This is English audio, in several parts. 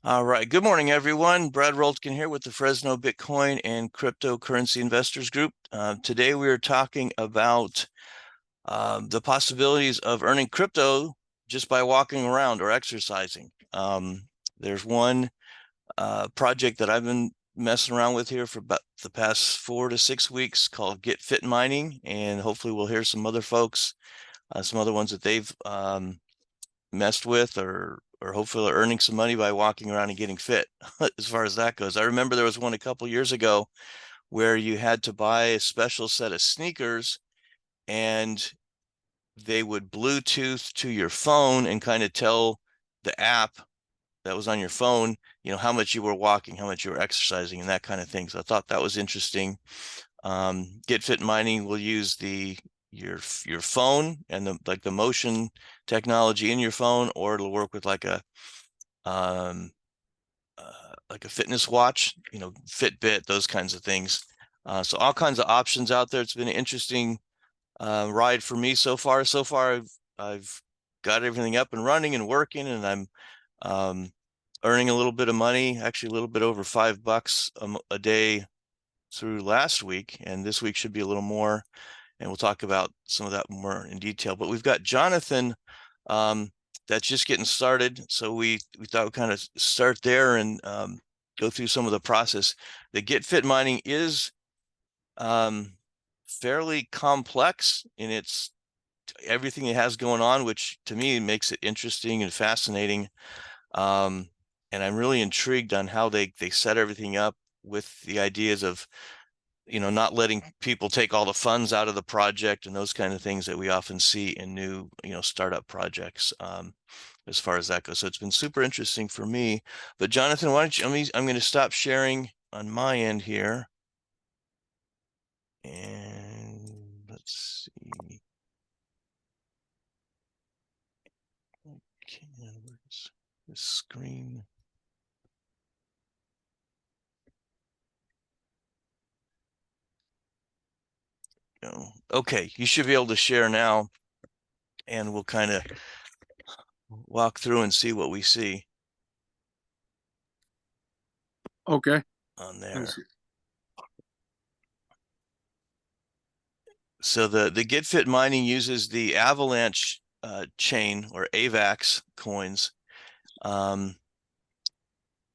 All right. Good morning, everyone. Brad Roltkin here with the Fresno Bitcoin and Cryptocurrency Investors Group. Today we are talking about the possibilities of earning crypto just by walking around or exercising. There's one project that I've been messing around with here for about the past 4 to 6 weeks called GetFitMining, and hopefully we'll hear some other folks, some other ones that they've messed with or hopefully earning some money by walking around and getting fit as far as that goes. I remember there was one a couple years ago where you had to buy a special set of sneakers and they would Bluetooth to your phone and kind of tell the app that was on your phone, how much you were walking, how much you were exercising, and that kind of thing. So I thought that was interesting. GetFitMining will use your phone and the motion technology in your phone, or it'll work with um, like a fitness watch, Fitbit, those kinds of things. So all kinds of options out there. It's been an interesting ride for me so far. So far, I've got everything up and running and working, and I'm earning a little bit of money, actually a little bit over $5 a day through last week, and this week should be a little more. And we'll talk about some of that more in detail. But we've got Jonathan that's just getting started. So we thought we'd kind of start there and go through some of the process. The GetFitMining is fairly complex in its everything it has going on, which to me makes it interesting and fascinating. And I'm really intrigued on how they set everything up with the ideas of not letting people take all the funds out of the project and those kind of things that we often see in new, startup projects, as far as that goes. So it's been super interesting for me. But Jonathan, why don't you, I'm going to stop sharing on my end here. And let's see. Okay, where's the screen? Okay, you should be able to share now, and we'll kind of walk through and see what we see Okay. on Let me there. see. So the GetFitMining uses the Avalanche chain or AVAX coins, and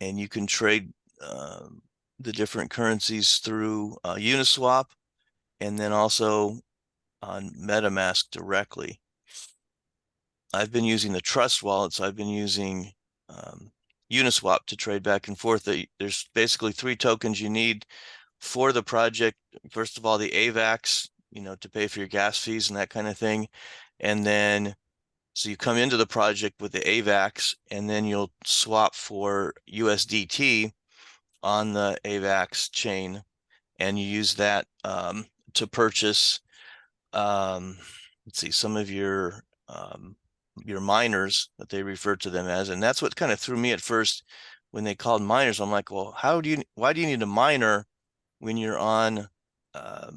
you can trade the different currencies through Uniswap and then also on MetaMask directly. I've been using the Trust wallet, so I've been using Uniswap to trade back and forth. There's basically 3 tokens you need for the project. First of all, the AVAX, to pay for your gas fees and that kind of thing. And then, so you come into the project with the AVAX, and then you'll swap for USDT on the AVAX chain, and you use that to purchase, let's see, some of your miners that they refer to them as. And that's what kind of threw me at first when they called miners. I'm like, well, why do you need a miner when you're on a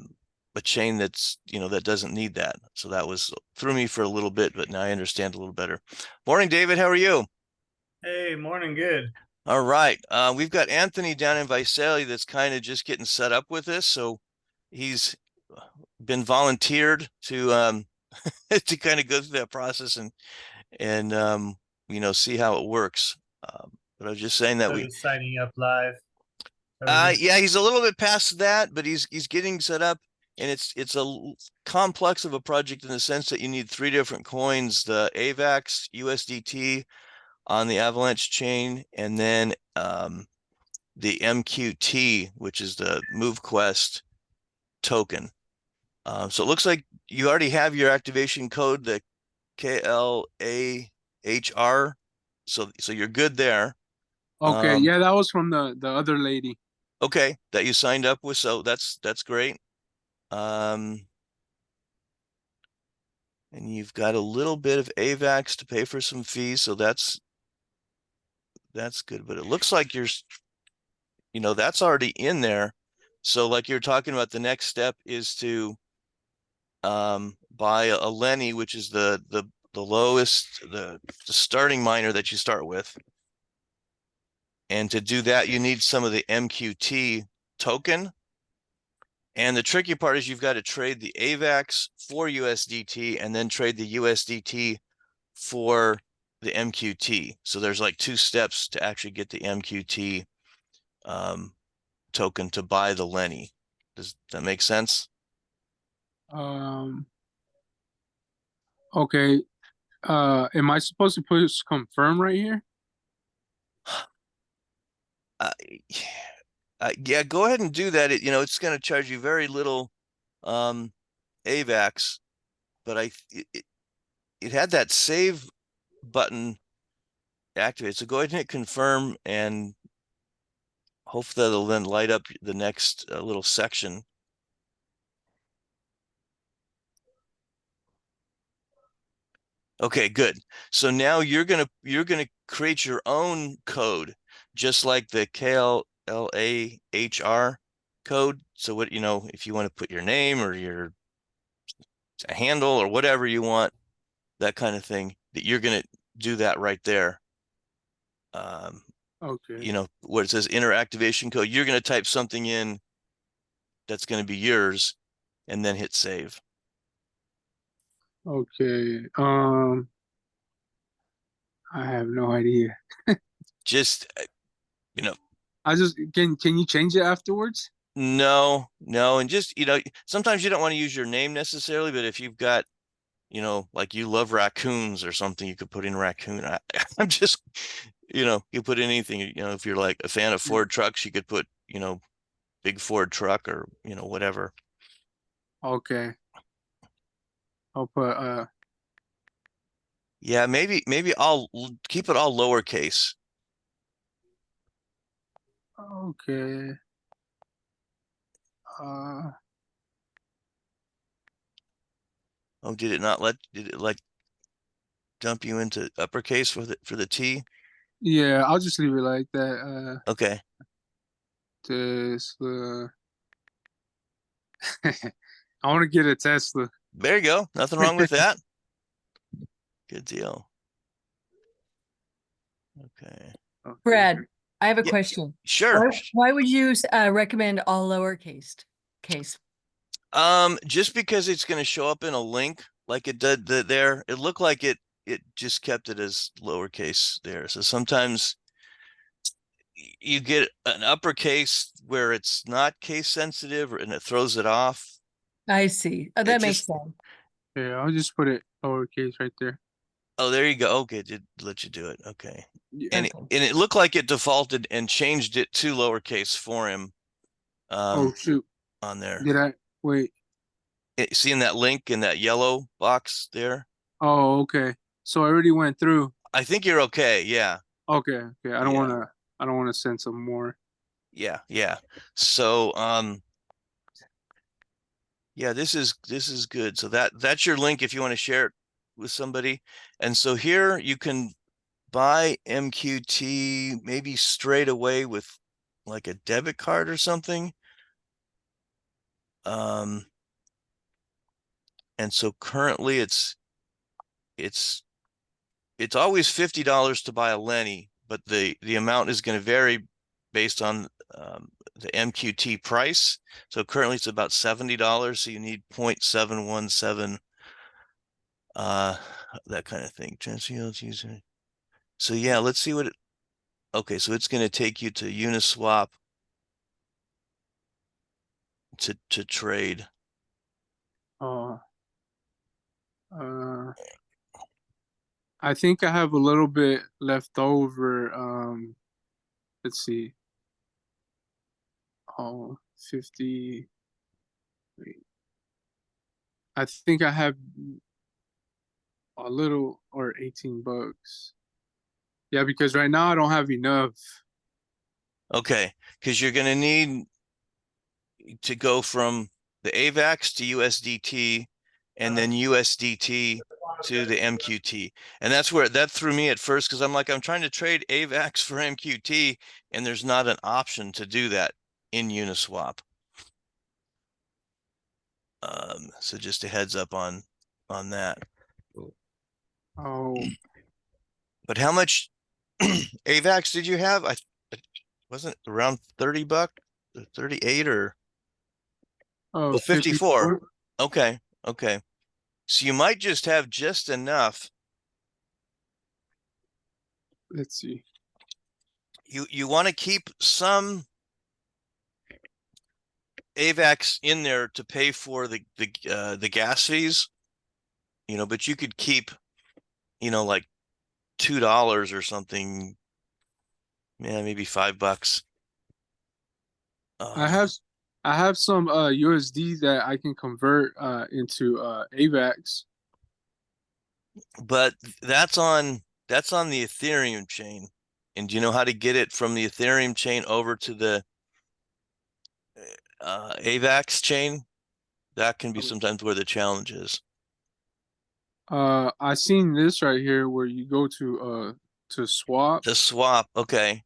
chain that's, that doesn't need that? So that threw me for a little bit, but now I understand a little better. Morning, David. How are you? Hey, morning, good. All right. We've got Anthony down in Visalia that's kind of just getting set up with this. So he's been volunteered to to kind of go through that process and see how it works. But I was just saying that So he's signing up live already. yeah, he's a little bit past that, but he's getting set up, and it's complex of a project in the sense that you need 3 different coins: the AVAX, USDT on the Avalanche chain, and then the MQT, which is the MoveQuest token. So it looks like you already have your activation code, the KLAHR. So you're good there. Okay. Yeah, that was from the other lady. Okay, that you signed up with, so that's great. And you've got a little bit of AVAX to pay for some fees, so that's good. But it looks like that's already in there. So like you're talking about, the next step is to buy a Lenny, which is the lowest, the starting miner that you start with. And to do that, you need some of the MQT token. And the tricky part is you've got to trade the AVAX for USDT and then trade the USDT for the MQT. So there's like 2 steps to actually get the MQT token to buy the Lenny. Does that make sense? Okay. Am I supposed to push confirm right here? Yeah, go ahead and do that. It's going to charge you very little AVAX, but it had that save button activated. So go ahead and hit confirm, and hopefully that'll then light up the next little section. Okay, good. So now you're gonna create your own code, just like the KLLAHR code. So what, if you want to put your name or your handle or whatever you want, that kind of thing, that you're gonna do that right there. Okay. What it says interactivation code, you're gonna type something in that's gonna be yours, and then hit save. Okay. I have no idea. Just I just can you change it afterwards? no, and just sometimes you don't want to use your name necessarily, but if you've got like you love raccoons or something, you could put in raccoon. I'm just you put in anything. If you're like a fan of Ford trucks, you could put big Ford truck or whatever. Okay. I'll put Yeah, maybe I'll keep it all lowercase. okay. Oh, did it like dump you into uppercase for the T? Yeah, I'll just leave it like that. Okay. Tesla. I want to get a Tesla. There you go. Nothing wrong with that. Good deal. Okay. Brad, I have a Yeah, question. Sure. Why would you recommend all lowercase case? Just because it's going to show up in a link like it did there. It looked like it just kept it as lowercase there. So sometimes you get an uppercase where it's not case sensitive and it throws it off. I see. Oh, that makes sense. Yeah, I'll just put it lowercase right there. Oh, there you go. Okay, it let you do it. Okay. Yeah. And it looked like it defaulted and changed it to lowercase for him. Oh shoot. On there. Did I wait? Seeing that link in that yellow box there? Oh, okay. So I already went through. I think you're okay. Yeah. Okay, okay. I don't wanna send some more. Yeah. So yeah, this is good. So that's your link if you want to share it with somebody. And so here you can buy MQT maybe straight away with like a debit card or something. And so currently it's always $50 to buy a Lenny, but the amount is going to vary based on the MQT price. So currently it's about $70. So you need 0.717, that kind of thing. User. So yeah, let's see what okay, so it's going to take you to Uniswap to trade. I think I have a little bit left over. Let's see. 50. Wait. I think I have a little or $18. Yeah, because right now I don't have enough. Okay, because you're going to need to go from the AVAX to USDT and then USDT to the MQT. And that's where that threw me at first, because I'm trying to trade AVAX for MQT and there's not an option to do that in Uniswap. So just a heads up on that. Oh, But how much AVAX did you have? wasn't it around $30, 38 or Oh, 54. Okay. Okay. So you might just have just enough. Let's see. You want to keep some AVAX in there to pay for the gas fees, but you could keep, like $2 or something. Yeah, maybe $5. I have some USD that I can convert into AVAX. But that's on the Ethereum chain. And do you know how to get it from the Ethereum chain over to the AVAX chain? That can be sometimes where the challenge is. I seen this right here where you go to swap. The swap, okay.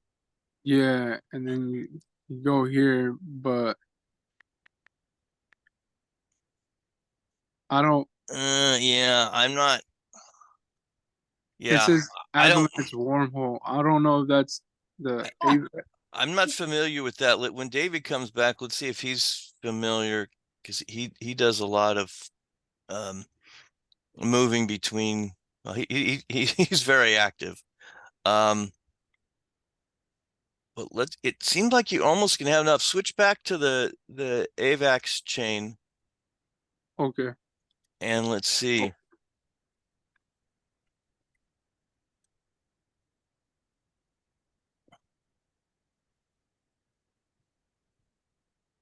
Yeah, and then you go here, but I don't. Yeah, I'm not. It Yeah, says I don't. Avalanche wormhole. I don't know if that's the I'm not familiar with that. When David comes back, let's see if he's familiar, because he does a lot of moving between. Well, he's very active. But it seemed like you almost can have enough. Switch back to the AVAX chain Okay. and let's see.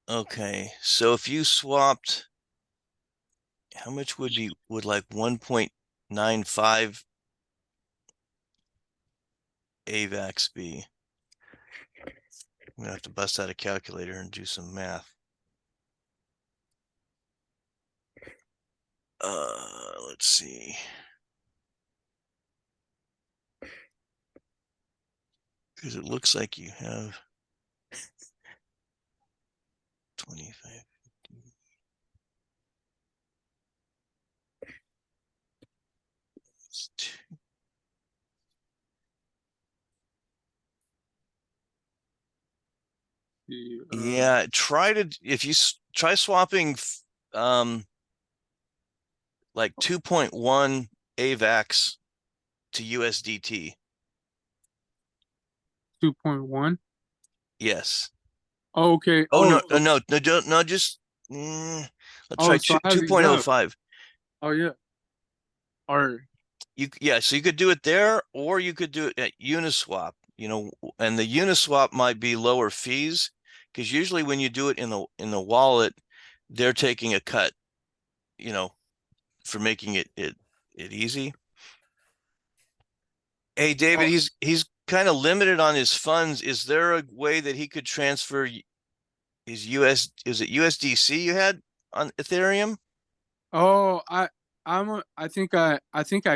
Okay, so if you swapped, how much would like 1.95 AVAX be? I'm gonna have to bust out a calculator and do some math. Let's see. Because it looks like you have 25. It's yeah, if you try swapping like 2.1 AVAX to USDT. 2.1. Yes. Oh, okay. Oh, no, so, no, don't, no, just let's try so I have these up. 2.05. Oh yeah. Or So you could do it there, or you could do it at Uniswap, and the Uniswap might be lower fees, because usually when you do it in the wallet, they're taking a cut, for making it easy. Hey, David, he's kind of limited on his funds. Is there a way that he could transfer his is it USDC you had on Ethereum? oh, I think I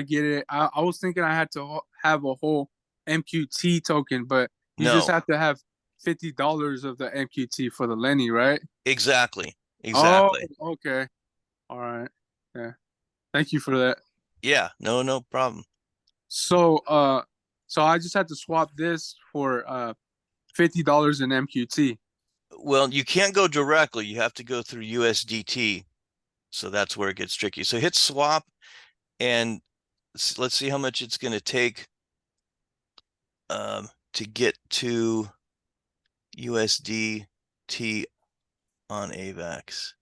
get it. I was thinking I had to have a whole MQT token, but you just No, have to have $50 of the MQT for the Lenny, right? exactly. Oh, Exactly. okay. All right. Yeah. Thank you for that. Yeah, no problem. So so I just had to swap this for $50 in MQT. Well, you can't go directly. You have to go through USDT. So that's where it gets tricky. So hit swap and let's see how much it's going to take to get to USDT on AVAX.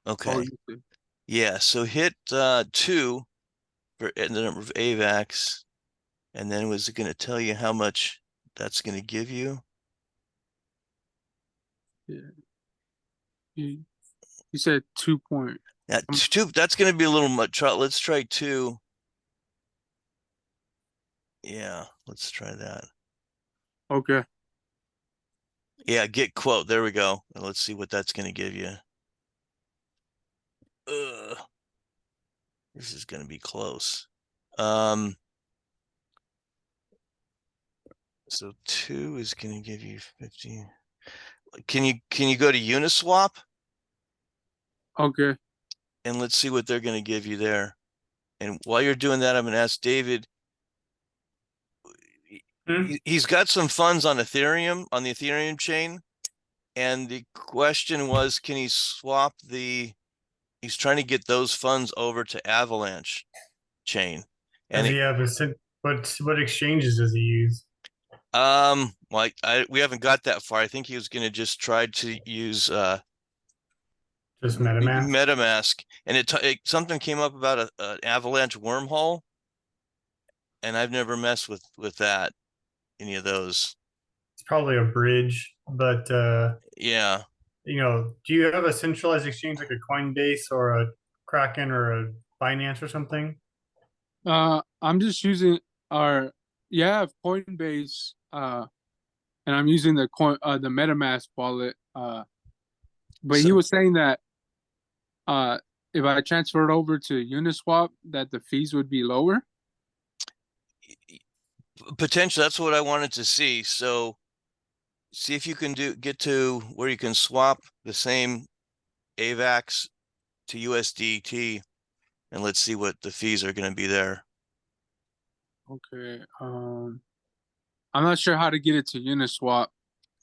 Okay. Oh, Yeah, so hit 2 for the number of AVAX, and then was it going to tell you how much that's going to give you? yeah. You said 2 point. Yeah, that's going to be a little much. Let's try 2. Yeah, let's try that. Okay. Yeah, get quote. There we go. Let's see what that's going to give you. This is going to be close. So 2 is going to give you 50. Can you go to Uniswap Okay. and let's see what they're going to give you there. And while you're doing that, I'm going to ask David, He's got some funds on Ethereum, on the Ethereum chain. And the question was, can he swap he's trying to get those funds over to Avalanche chain. Does And he have what exchanges does he use? like we haven't got that far. I think he was going to just try to use Just MetaMask? MetaMask, and something came up about an Avalanche wormhole, and I've never messed with that, any of those. It's probably a bridge, but Yeah. do you have a centralized exchange like a Coinbase or a Kraken or a Binance or something? I'm just using our yeah, I have Coinbase, and I'm using the MetaMask wallet. But he So was saying that if I transfer it over to Uniswap, that the fees would be lower. potentially that's what I wanted to see. So see if you can get to where you can swap the same AVAX to USDT, and let's see what the fees are going to be there. Okay. I'm not sure how to get it to Uniswap.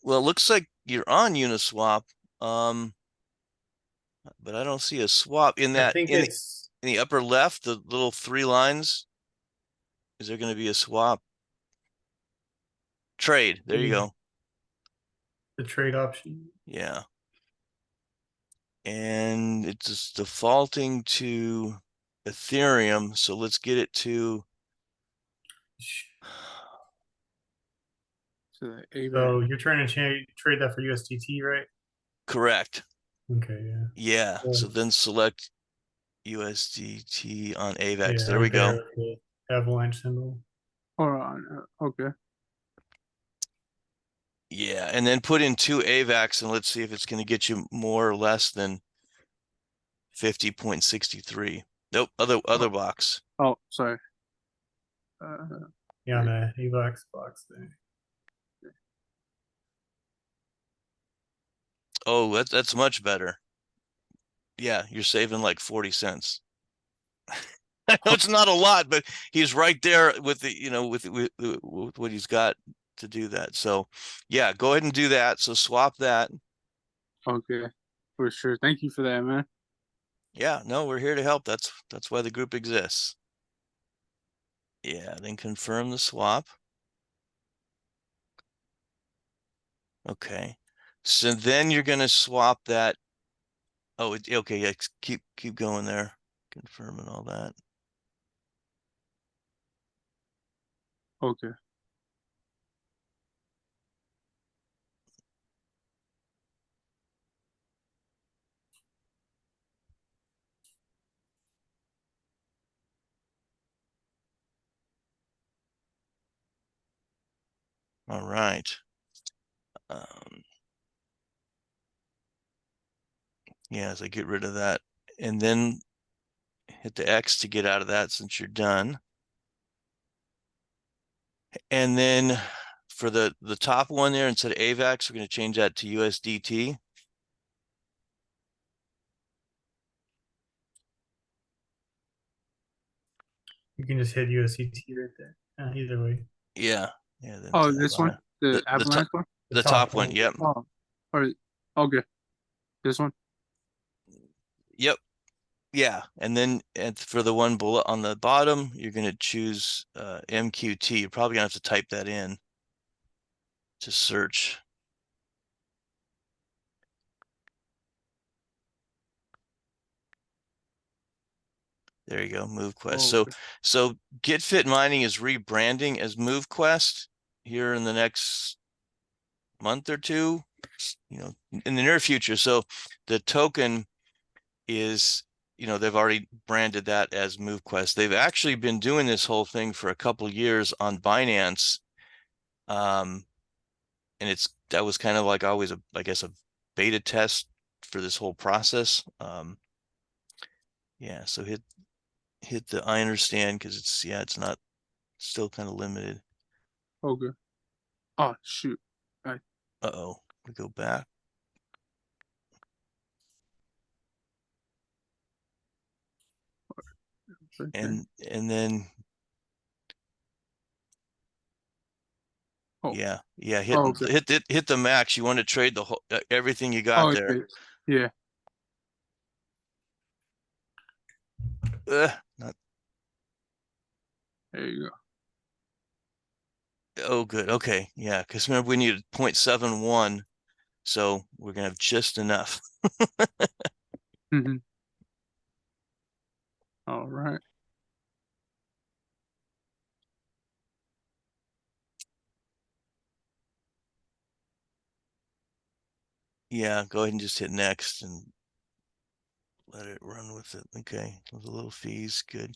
Well, it looks like you're on Uniswap, but I don't see a swap in I that think it's in the upper left, the little 3 lines. Is there going to be a swap? Trade. There you go. the trade option. Yeah. And it's just defaulting to Ethereum. So let's get it to To the AVAX. So you're trying to trade that for USDT, right? correct. Okay, yeah. Yeah. Yeah. So then select USDT on AVAX. Yeah, There we right go. there with the avalanche symbol. Hold on. Okay. Yeah. And then put in 2 AVAX and let's see if it's going to get you more or less than 50.63. Nope. Other box. Oh, sorry. Yeah, on the AVAX box there. Oh, that's much better. Yeah, you're saving like 40 cents. I know it's not a lot, but he's right there with with what he's got to do that. So yeah, go ahead and do that. So swap that. Okay. For sure. Thank you for that, man. Yeah, no, we're here to help. That's why the group exists. Yeah, then confirm the swap. Okay. So then you're going to swap that. Oh, okay, yeah, keep going there. Confirming all that. Okay. All right. Yeah, so get rid of that and then hit the X to get out of that since you're done. And then for the top one there, instead of AVAX, we're going to change that to USDT. You can just hit USDT right there. Either way. Yeah. Yeah. Then Oh, this one? The the Avalanche one? the top one. one. Yep. Oh, or okay. This one? Yep. Yeah. And then for the one bullet on the bottom, you're going to choose MQT. You're probably going to have to type that in to search. There you go, MoveQuest. Oh, okay. So GetFitMining is rebranding as MoveQuest here in the next month or two, in the near future. So the token is, they've already branded that as MoveQuest. They've actually been doing this whole thing for a couple years on Binance. And that was kind of like always I guess a beta test for this whole process. Yeah, so hit the I understand because it's not still kind of limited. Okay. Oh, shoot. Uh-oh, we go back. Okay. And then Oh, Yeah, yeah, oh, okay. hit the max. You want to trade the whole everything you got Oh, there. okay. Yeah. Not There you oh good. Okay, yeah, because remember we needed 0.71, so we're gonna have just enough. go. Hmm. All right. Yeah, go ahead and just hit next and let it run with it. Okay, with a little fees, good.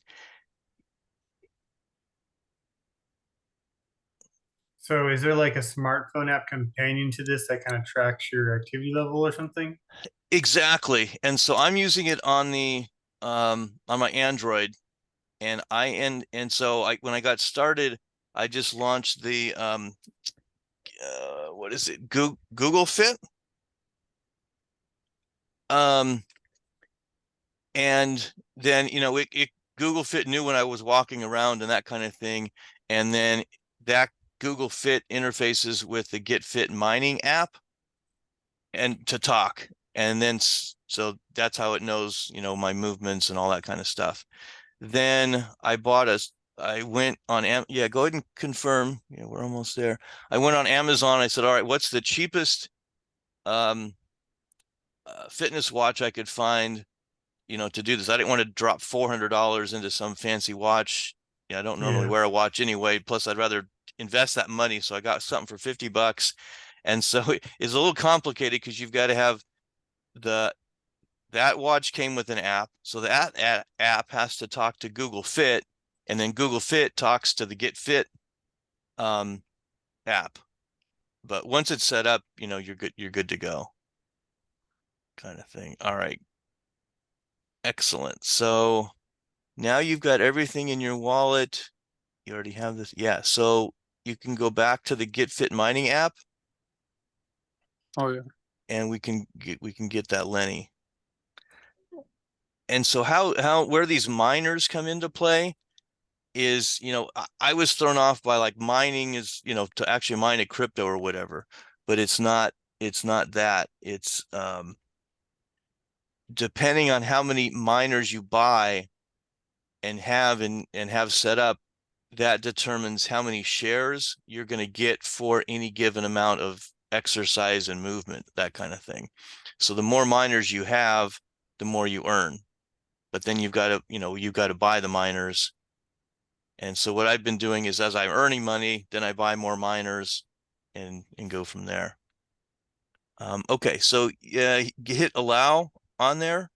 So is there like a smartphone app companion to this that kind of tracks your activity level or something? Exactly. And so I'm using it on the on my Android, and so I when I got started, I just launched the what is it? Google Fit. Um and then it Google Fit knew when I was walking around and that kind of thing, and then that Google Fit interfaces with the GetFitMining app and to talk, and then so that's how it knows my movements and all that kind of stuff. Then I went on yeah, go ahead and confirm. Yeah, we're almost there. I went on Amazon. I said, all right, what's the cheapest um fitness watch I could find to do this? I didn't want to drop $400 into some fancy watch. Yeah, I don't normally Yeah. wear a watch anyway. Plus, I'd rather invest that money. So I got something for $50. And so it's a little complicated because you've got to have that watch came with an app. So that app has to talk to Google Fit, and then Google Fit talks to the Get Fit app. But once it's set up, you're good to go, kind of thing. All right. Excellent. So now you've got everything in your wallet. You already have this. Yeah. So you can go back to the GetFitMining app, Oh, yeah. and we can get that Lenny. And so where these miners come into play is, I was thrown off by like mining is, to actually mine a crypto or whatever, but it's not that. It's depending on how many miners you buy and have set up, that determines how many shares you're going to get for any given amount of exercise and movement, that kind of thing. So the more miners you have, the more you earn. But then you've got to buy the miners. And so what I've been doing is, as I'm earning money, then I buy more miners and go from there. Okay, so yeah, hit allow on there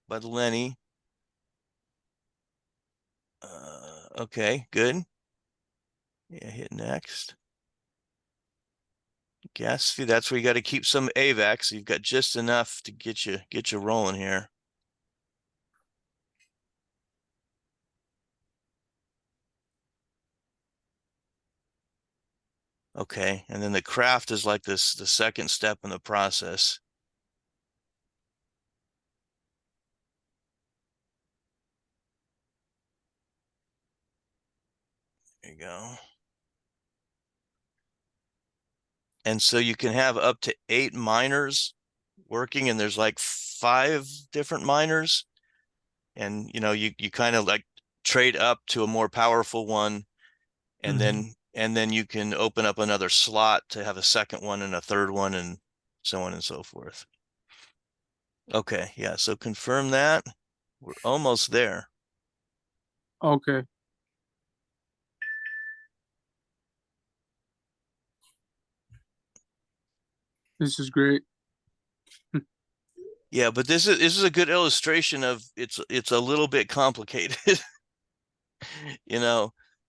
by the Lenny. Okay, good. Yeah, hit next. Gas fee, that's where you got to keep some AVAX. You've got just enough to get you rolling here. Okay, and then the craft is like the second step in the process. There you go. And so you can have up to 8 miners working, and there's like 5 different miners. And you kind of like trade up to a more powerful one, and then you can open up another slot to have a second one and a third one, and so on and so forth. Okay, yeah, so confirm that. We're almost there. Okay. This is great. Yeah, but this is a good illustration of it's a little bit complicated.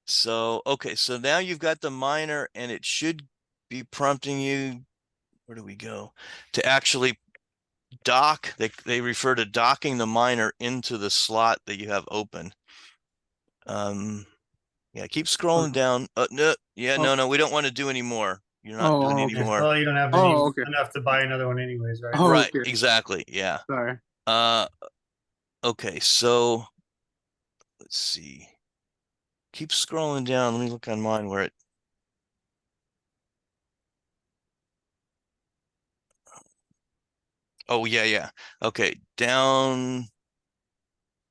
So okay, so now you've got the miner, and it should be prompting you, where do we go, to actually dock. They refer to docking the miner into the slot that you have open. Yeah, keep scrolling down. No, yeah, Oh, no, we don't want to do any more. You're not doing oh, any okay. Yeah. more. Well, you don't have Oh, okay. enough to buy another one anyways, right? Oh, Right, okay. exactly. Yeah. Sorry. Okay, so let's see. Keep scrolling down. Let me look on mine where it Oh, yeah. Okay, down.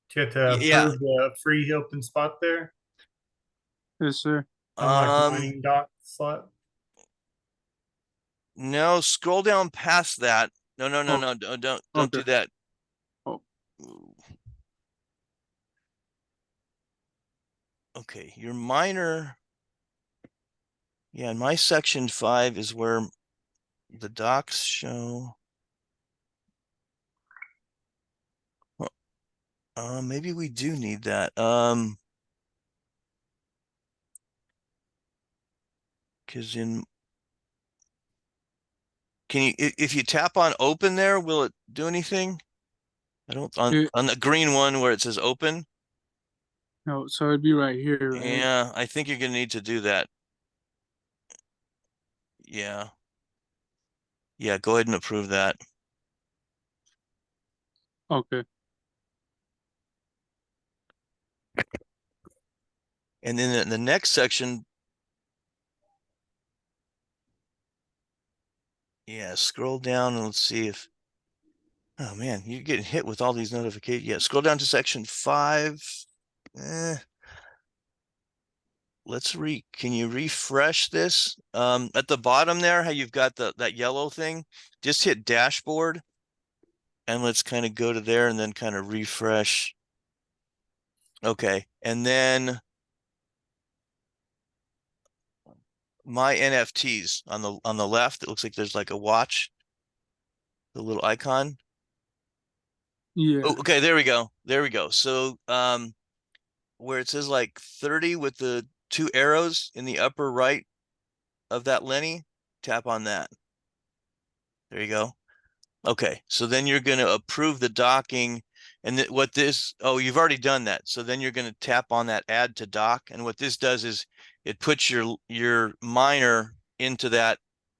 Do you have to Yeah. approve the free open spot there? Yes, sir. Unlock the Um, mining dock slot. no, scroll down past that. No, Oh, don't okay. do that. Oh. Ooh. Okay, your miner. Yeah, in my section 5 is where the docs show. Maybe we do need that. Because if you tap on open there, will it do anything? I don't on the green one where it says open. No, so it'd be right here, right? Yeah, I think you're gonna need to do that. Yeah. Yeah, go ahead and approve that. Okay. And then in the next section, yeah, scroll down and let's see if, oh man, you're getting hit with all these notifications. Yeah, scroll down to section 5. Can you refresh this? At the bottom there, how you've got that yellow thing, just hit dashboard and let's kind of go to there and then kind of refresh. Okay, and then my NFTs on the left, it looks like there's like a watch, the little icon. Yeah. Oh, okay, there we go. There we go. So where it says like 30 with the 2 arrows in the upper right of that Lenny, tap on that. There you go. Okay, so then you're going to approve the docking, and you've already done that. So then you're going to tap on that add to dock, and what this does is it puts your miner into that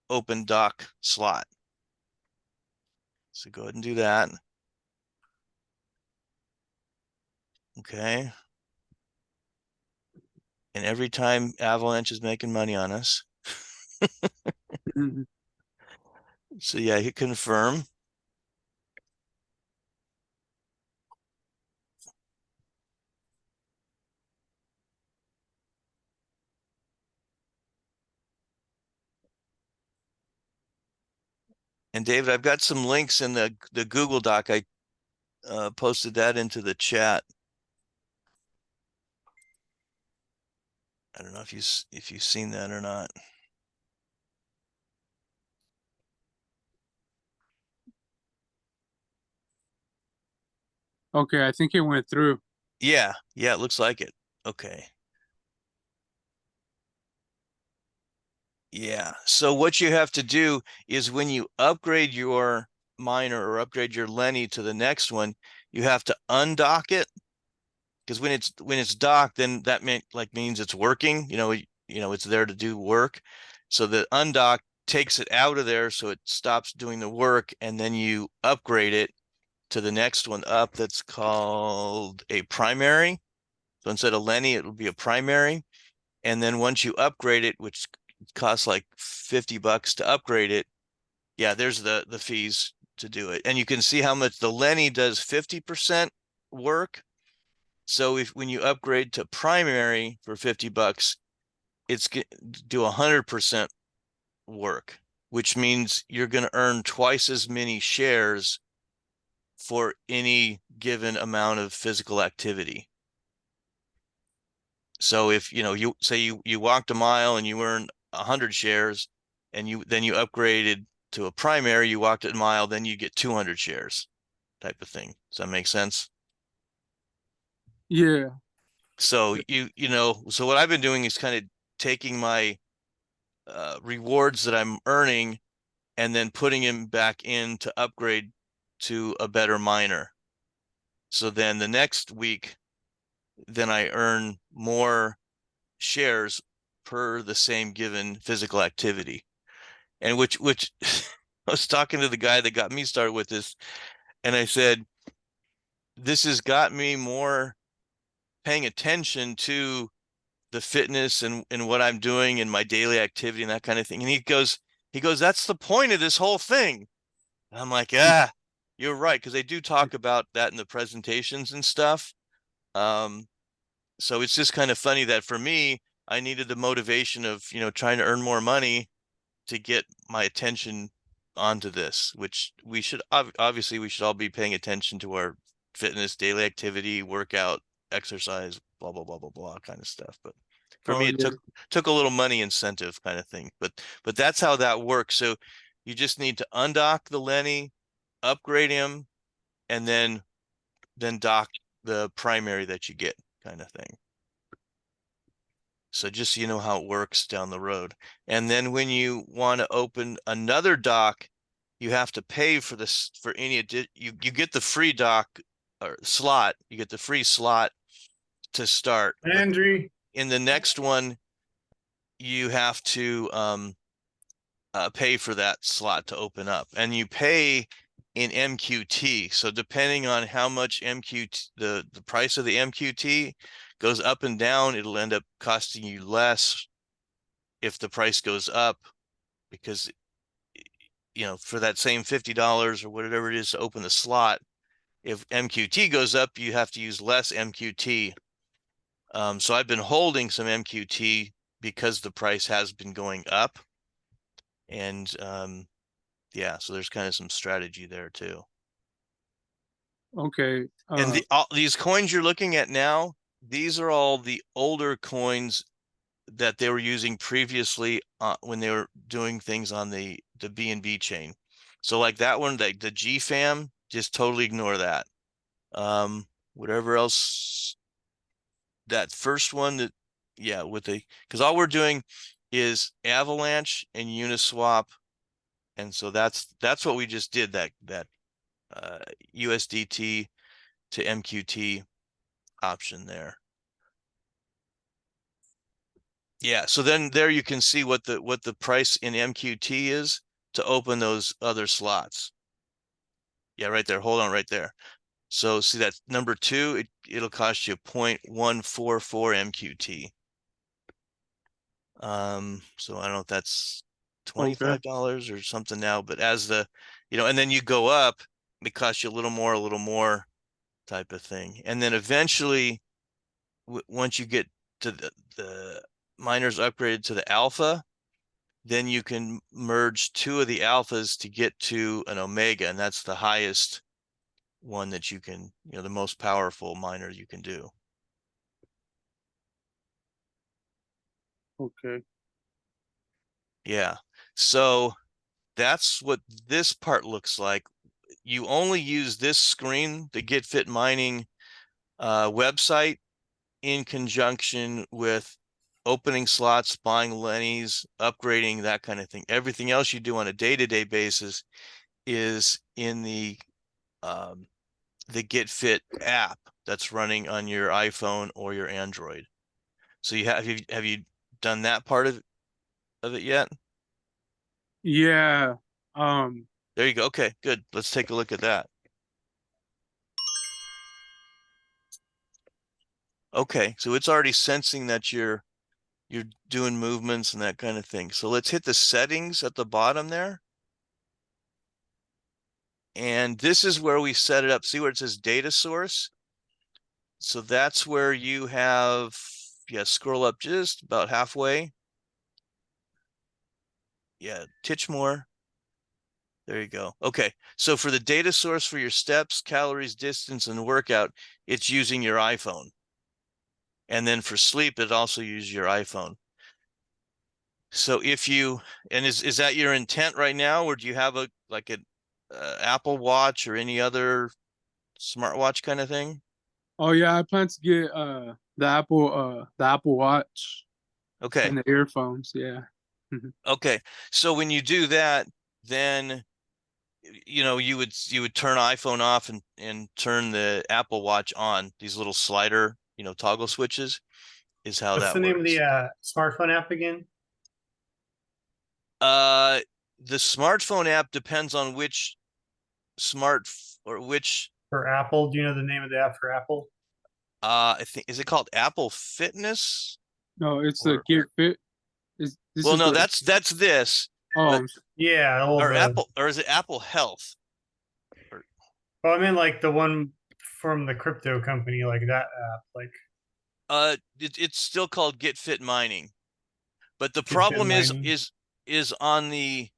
open dock slot. So go ahead and do that. Okay. And every time Avalanche is making money on us. Mhm. So yeah, hit confirm. And David, I've got some links in the Google Doc. I posted that into the chat. I don't know if you've seen that or not. Okay, I think it went through. Yeah, it looks like it. Okay. Yeah. So what you have to do is when you upgrade your miner or upgrade your Lenny to the next one, you have to undock it. Because when it's docked, then that means it's working. It's there to do work. So the undock takes it out of there, so it stops doing the work, and then you upgrade it to the next one up. That's called a primary. So instead of Lenny, it will be a primary. And then once you upgrade it, which costs like $50 to upgrade it, yeah, there's the fees to do it. And you can see how much the Lenny does 50% work. So when you upgrade to primary for $50, it's do 100% work, which means you're going to earn twice as many shares for any given amount of physical activity. So if you say you walked a mile and you earned 100 shares, and then you upgraded to a primary, you walked a mile, then you get 200 shares, type of thing. Does that make sense? Yeah. So so what I've been doing is kind of taking my rewards that I'm earning and then putting them back in to upgrade to a better miner. So then the next week, then I earn more shares per the same given physical activity. And which I was talking to the guy that got me started with this, and I said, this has got me more paying attention to the fitness and what I'm doing in my daily activity and that kind of thing. And he goes, that's the point of this whole thing. And I'm like, you're right, because they do talk about that in the presentations and stuff. So it's just kind of funny that for me, I needed the motivation of, trying to earn more money to get my attention onto this, which we should obviously we should all be paying attention to our fitness, daily activity, workout, exercise, blah blah blah blah blah kind of stuff. But for Oh, me, it yeah. took a little money incentive kind of thing. But that's how that works. So you just need to undock the Lenny, upgrade him, and then dock the primary that you get kind of thing. So just so you know how it works down the road. And then when you want to open another dock, you have to pay for this, for any, you get the free dock or slot, you get the free slot to start. But Andrew, in the next one, you have to pay for that slot to open up, and you pay in MQT. So depending on how much MQT, the price of the MQT goes up and down, it'll end up costing you less if the price goes up, because for that same $50 or whatever it is to open the slot, if MQT goes up, you have to use less MQT. So I've been holding some MQT because the price has been going up. And yeah, so there's kind of some strategy there too. Okay. And these coins you're looking at now, these are all the older coins that they were using previously when they were doing things on the BNB chain. So like that one, the GFAM, just totally ignore that. Whatever else, that first one that, yeah, because all we're doing is Avalanche and Uniswap. And so that's what we just did, that USDT to MQT option there. Yeah, so then there you can see what the price in MQT is to open those other slots. Yeah, right there. Hold on right there. So see that number 2, it'll cost you 0.144 MQT. So I don't know if that's $25 or something now, but as and then you go up, it costs you a little more type of thing. And then eventually, once you get to the miners upgraded to the alpha, then you can merge 2 of the alphas to get to an omega, and that's the highest one that you can, the most powerful miner you can do. Okay. Yeah. So that's what this part looks like. You only use this screen, the GetFitMining website, in conjunction with opening slots, buying Lennies, upgrading, that kind of thing. Everything else you do on a day-to-day basis is in the GetFit app that's running on your iPhone or your Android. So have you done that part of it yet? Yeah. There you go. Okay, good. Let's take a look at that. Okay, so it's already sensing that you're doing movements and that kind of thing. So let's hit the settings at the bottom there. And this is where we set it up. See where it says data source? So that's where you have, yeah, scroll up just about halfway. Yeah, titch more. There you go. Okay, so for the data source for your steps, calories, distance, and workout, it's using your iPhone. And then for sleep, it also uses your iPhone. So if you, and is that your intent right now, or do you have an Apple Watch or any other smartwatch kind of thing? Oh yeah, I plan to get the Apple Watch Okay. and the earphones. Yeah. Okay. So when you do that, then you would turn iPhone off and turn the Apple Watch on. These little slider, toggle switches is how what's that the name of works. the smartphone app again? The smartphone app depends on which which For Apple, do you know the name of the app for Apple? I think, is it called Apple Fitness? No, it's the Or, Gear Fit. This well, is no, the that's this. oh but- Yeah, or Apple, or is it Apple Health? Well, I mean, like the one from the crypto company, like that app, like It's still called GetFitMining, but the Get Fit problem Mining. is on the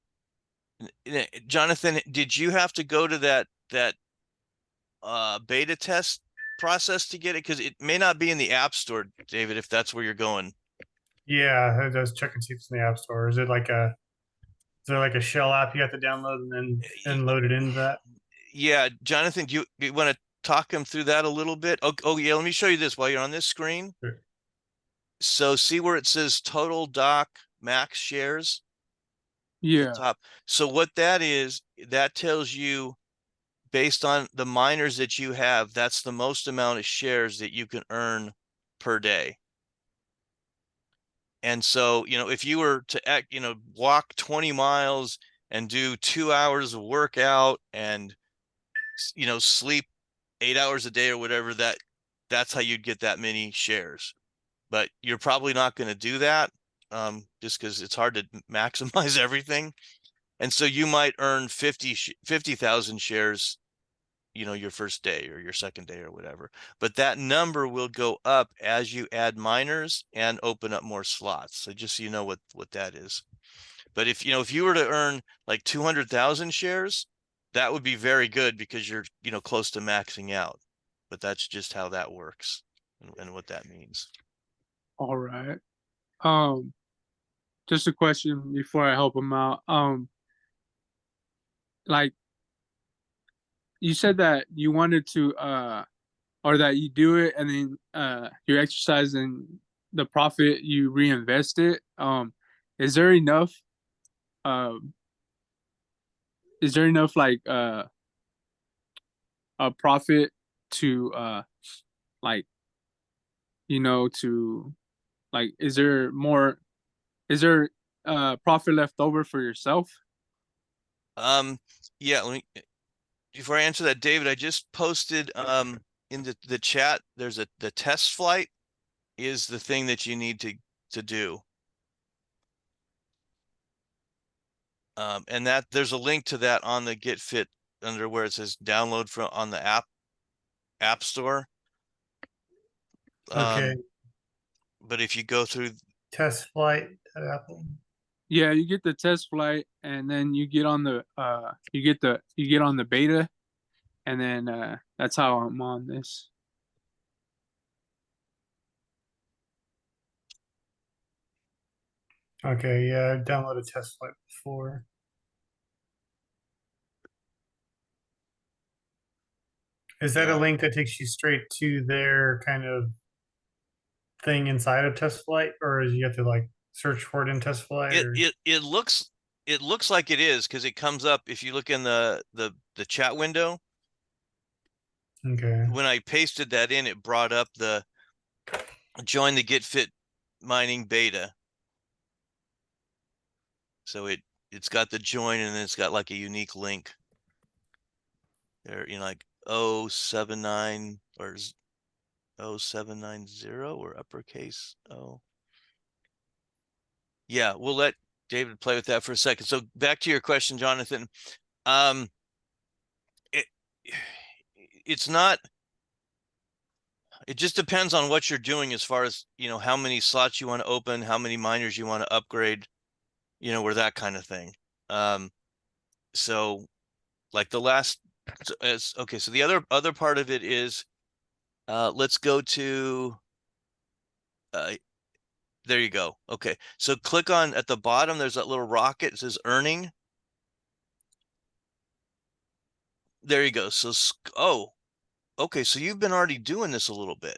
Jonathan, did you have to go to that beta test process to get it? Because it may not be in the App Store, David, if that's where you're going. Yeah, I was checking see if it's in the App Store. Is there like a shell app you have to download and load it into that? Yeah, Jonathan, do you want to talk him through that a little bit? Oh, yeah, let me show you this while you're on this screen. Sure. So see where it says total doc max shares at the Yeah. top. So what that is, that tells you based on the miners that you have, that's the most amount of shares that you can earn per day. And so, if you were to, walk 20 miles and do 2 hours of workout and, sleep 8 hours a day or whatever, that's how you'd get that many shares. But you're probably not going to do that, just because it's hard to maximize everything. And so you might earn 50,000 shares, your first day or your second day or whatever. But that number will go up as you add miners and open up more slots. So just so you know what that is. But if you were to earn like 200,000 shares, that would be very good because you're, close to maxing out. But that's just how that works and what that means. All right. Just a question before I help him out. Like you said that you wanted to or that you do it and then you exercise and the profit you reinvest it. Is there enough um like a profit to like to like is there profit left over for yourself? Yeah, before I answer that, David, I just posted in the chat, there's the test flight is the thing that you need to do. And that there's a link to that on the Get Fit under where it says download from on the app store. Okay, But if you go through, test flight at Apple. Yeah, you get the test flight and then you get on the you get on the beta and then that's how I'm on this. Okay, yeah, I downloaded test flight before. Is that a link that takes you straight to their kind of thing inside of test flight, or is you have to like search for it in test flight? it looks like it is because it comes up if you look in the chat window. Okay. When I pasted that in, it brought up the join the GetFitMining beta. So it's got the join and then it's got like a unique link there, like 079 or 0790 or uppercase O. Yeah, we'll let David play with that for a second. So back to your question, Jonathan. It's not, it just depends on what you're doing as far as, how many slots you want to open, how many miners you want to upgrade, or that kind of thing. So like the last, okay, so the other part of it is, let's go to, there you go. Okay, so click on at the bottom, there's that little rocket, it says earning. There you go. So, oh, okay, so you've been already doing this a little bit.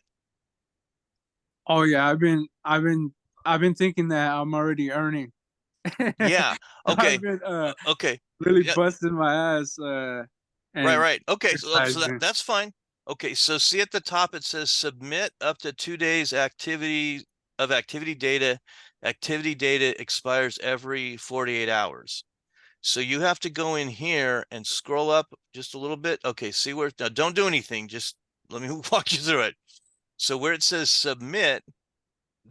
Oh yeah, I've been thinking that I'm already earning. Yeah. Okay. I've been Okay. really Yeah. busting my ass and Right. Okay. So exercising. that's fine. Okay. So see at the top, it says submit up to 2 days activity data. Activity data expires every 48 hours. So you have to go in here and scroll up just a little bit. Okay. See where, now don't do anything. Just let me walk you through it. So where it says submit,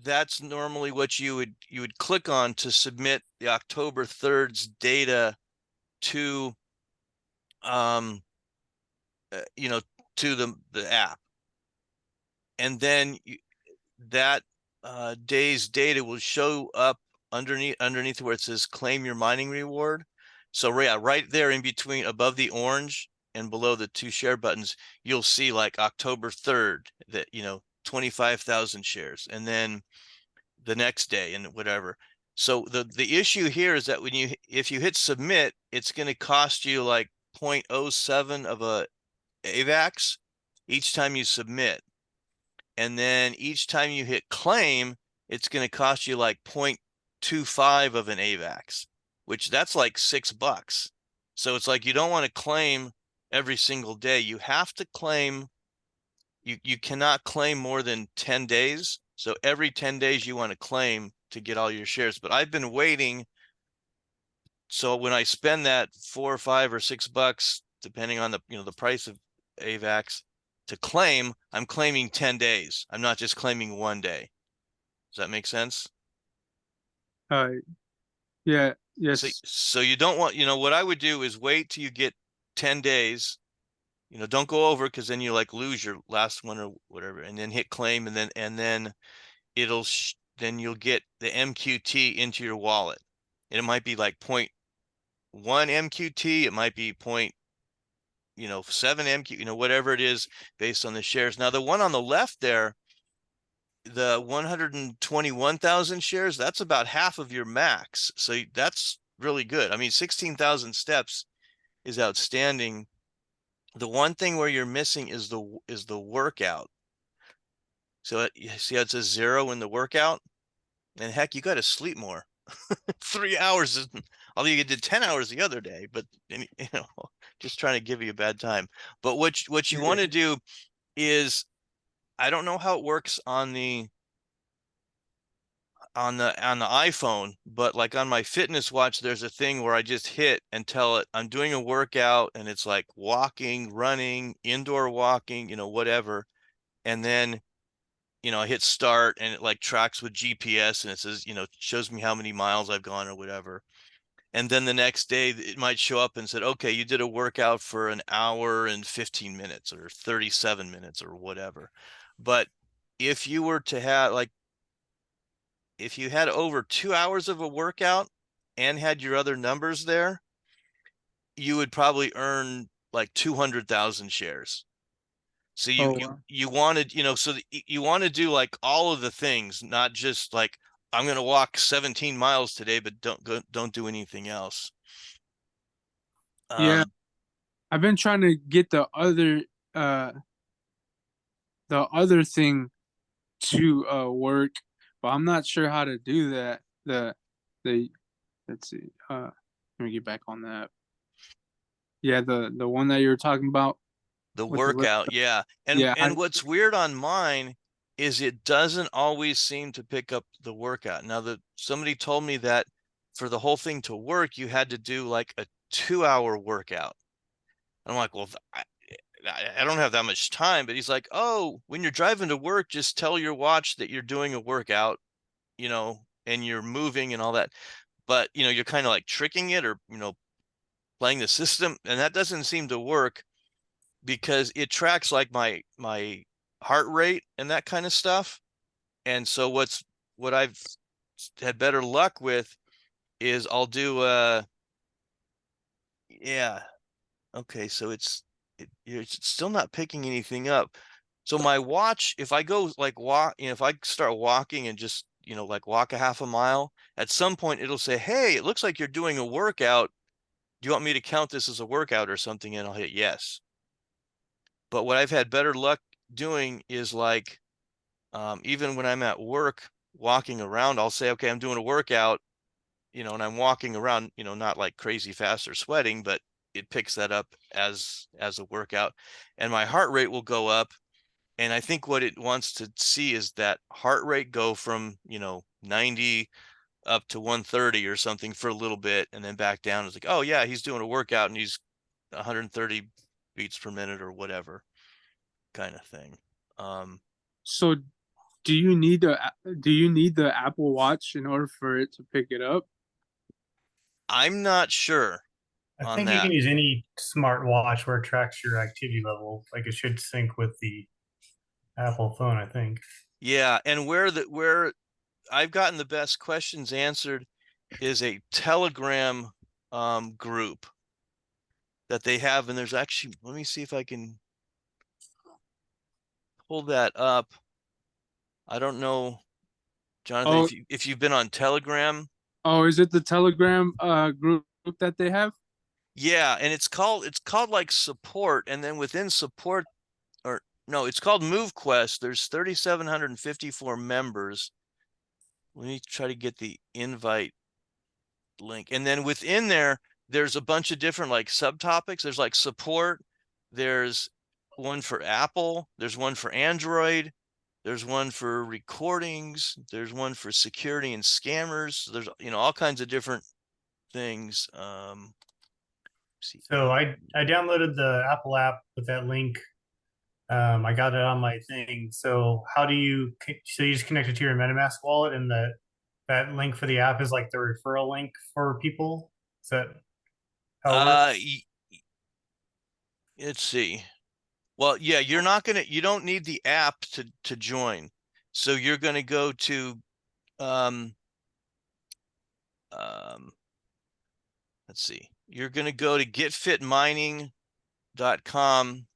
that's normally what you would click on to submit the October 3rd's data to you know, to the app. And then that day's data will show up underneath where it says claim your mining reward. So yeah, right there in between, above the orange and below the 2 share buttons, you'll see like October 3rd that, 25,000 shares, and then the next day and whatever. So the issue here is that if you hit submit, it's going to cost you like 0.07 of a AVAX each time you submit. And then each time you hit claim, it's going to cost you like 0.25 of an AVAX, which that's like $6. So it's like, you don't want to claim every single day. You have to claim, you cannot claim more than 10 days. So every 10 days you want to claim to get all your shares. But I've been waiting. So when I spend that $4 or $5 or $6, depending on the price of AVAX, to claim, I'm claiming 10 days. I'm not just claiming 1 day. Does that make sense? Yeah, yes. So you don't want, what I would do is wait till you get 10 days. Don't go over, because then you like lose your last one or whatever, and then hit claim, and then then you'll get the MQT into your wallet. And it might be like 0.1 MQT, it might be 7 MQ, whatever it is based on the shares. Now the one on the left there, the 121,000 shares, that's about half of your max. So that's really good. I mean, 16,000 steps is outstanding. The one thing where you're missing is the workout. So you see how it says 0 in the workout? And heck, you got to sleep more. 3 hours, although you did 10 hours the other day, but just trying to give you a bad time. But what you want to do is, I don't know how it works on the iPhone, but like on my fitness watch, there's a thing where I just hit and tell it I'm doing a workout, and it's like walking, running, indoor walking, whatever. And then, I hit start, and it like tracks with GPS, and it says, shows me how many miles I've gone or whatever. And then the next day it might show up and said, okay, you did a workout for an hour and 15 minutes or 37 minutes or whatever. But if you were to have if you had over 2 hours of a workout and had your other numbers there, you would probably earn like 200,000 shares. So you wanted, so you want to do like all of the things, not just like, I'm going to walk 17 miles today, but don't do anything else. Yeah, I've been trying to get the other thing to work, but I'm not sure how to do that. Let's see. Let me get back on that. Yeah, the one that you were talking about. The workout, yeah. And what's weird on mine is it doesn't always seem to pick up the workout. Now, somebody told me that for the whole thing to work, you had to do like a 2-hour workout. I'm like, well, I don't have that much time. But he's like, oh, when you're driving to work, just tell your watch that you're doing a workout, and you're moving and all that. But, you're kind of like tricking it, or, playing the system. And that doesn't seem to work, because it tracks like my heart rate and that kind of stuff. And so what I've had better luck with is I'll do yeah. Okay, so it's still not picking anything up. So my watch, if I go like if I start walking and just, like walk a half a mile, at some point it'll say, hey, it looks like you're doing a workout. Do you want me to count this as a workout or something? And I'll hit yes. But what I've had better luck doing is like, even when I'm at work walking around, I'll say, okay, I'm doing a workout, and I'm walking around, not like crazy fast or sweating, but it picks that up as a workout, and my heart rate will go up. And I think what it wants to see is that heart rate go from, 90 up to 130 or something for a little bit, and then back down. It's like, oh yeah, he's doing a workout and he's 130 beats per minute or whatever kind of thing. So do you need the Apple Watch in order for it to pick it up? I'm not sure. I on think you that. can use any smart watch where it tracks your activity level. Like it should sync with the Apple phone, I think. Yeah, and where I've gotten the best questions answered is a Telegram group that they have, and there's actually, let me see if I can pull that up. I don't know, Jonathan, Oh, if you've been on Telegram. oh, is it the Telegram group that they have? Yeah, and it's called like support, and then within support, or no, it's called MoveQuest. There's 3,754 members. Let me try to get the invite link. And then within there, there's a bunch of different like subtopics. There's like support. There's one for Apple. There's one for Android. There's one for recordings. There's one for security and scammers. There's, all kinds of different things. See. So I downloaded the Apple app with that link. I got it on my thing. So how do you? So you just connect it to your MetaMask wallet, and that link for the app is like the referral link for people. Is that how it works? Let's see. Well, yeah, you don't need the app to join. So you're gonna go to um let's see. You're gonna go to getfitmining.com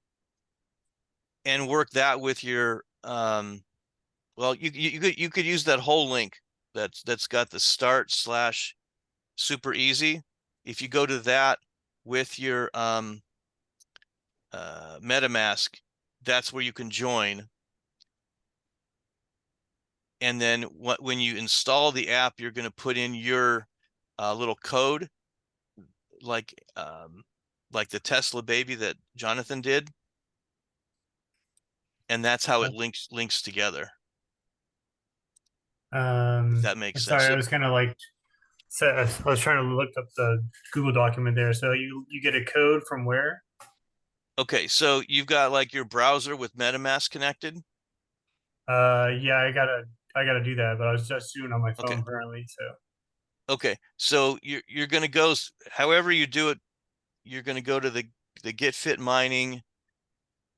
and work that with your well, you could use that whole link that's got the start / super easy. If you go to that with your MetaMask, that's where you can join. And then when you install the app, you're going to put in your little code, like the Tesla baby that Jonathan did, and that's how it links together. If that makes sense. Sorry, So, I was kind of like, so I was trying to look up the Google document there. So you get a code from where? okay, so you've got like your browser with MetaMask connected. Yeah, I gotta do that, but I was just doing it on my phone Okay. currently. So Okay, so you're going to go, however you do it, you're going to go to the GetFitMining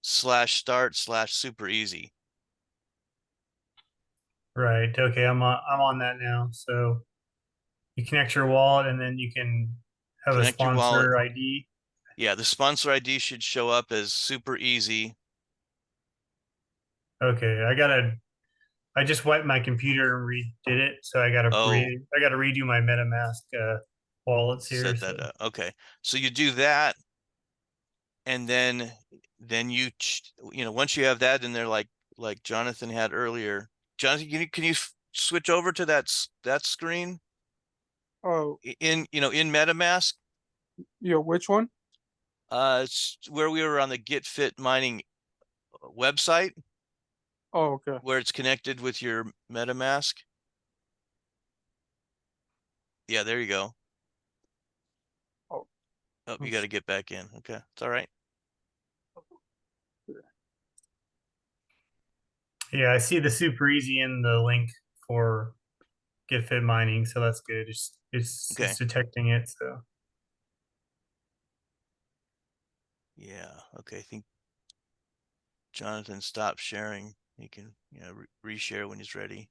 /start /super easy. right, okay, I'm on that now. So you connect your wallet, and then you can have a Connect your wallet. sponsor ID. Yeah, the sponsor ID should show up as super easy. Okay, I just wiped my computer and redid it, so I gotta Oh, redo my MetaMask wallets here. set So that up. Okay, so you do that, and then you once you have that in there, like Jonathan had earlier. Jonathan, can you switch over to that screen Oh, in MetaMask? yeah, which one? It's where we were on the GetFitMining website, Oh, okay. where it's connected with your MetaMask. Yeah, there you go. Oh, Oh, you got to get back in. Okay, it's all right. yeah, I see the super easy in the link for GetFitMining, so that's good. It's Okay. detecting it. So Yeah. Okay. I think Jonathan stopped sharing. He can, reshare when he's ready.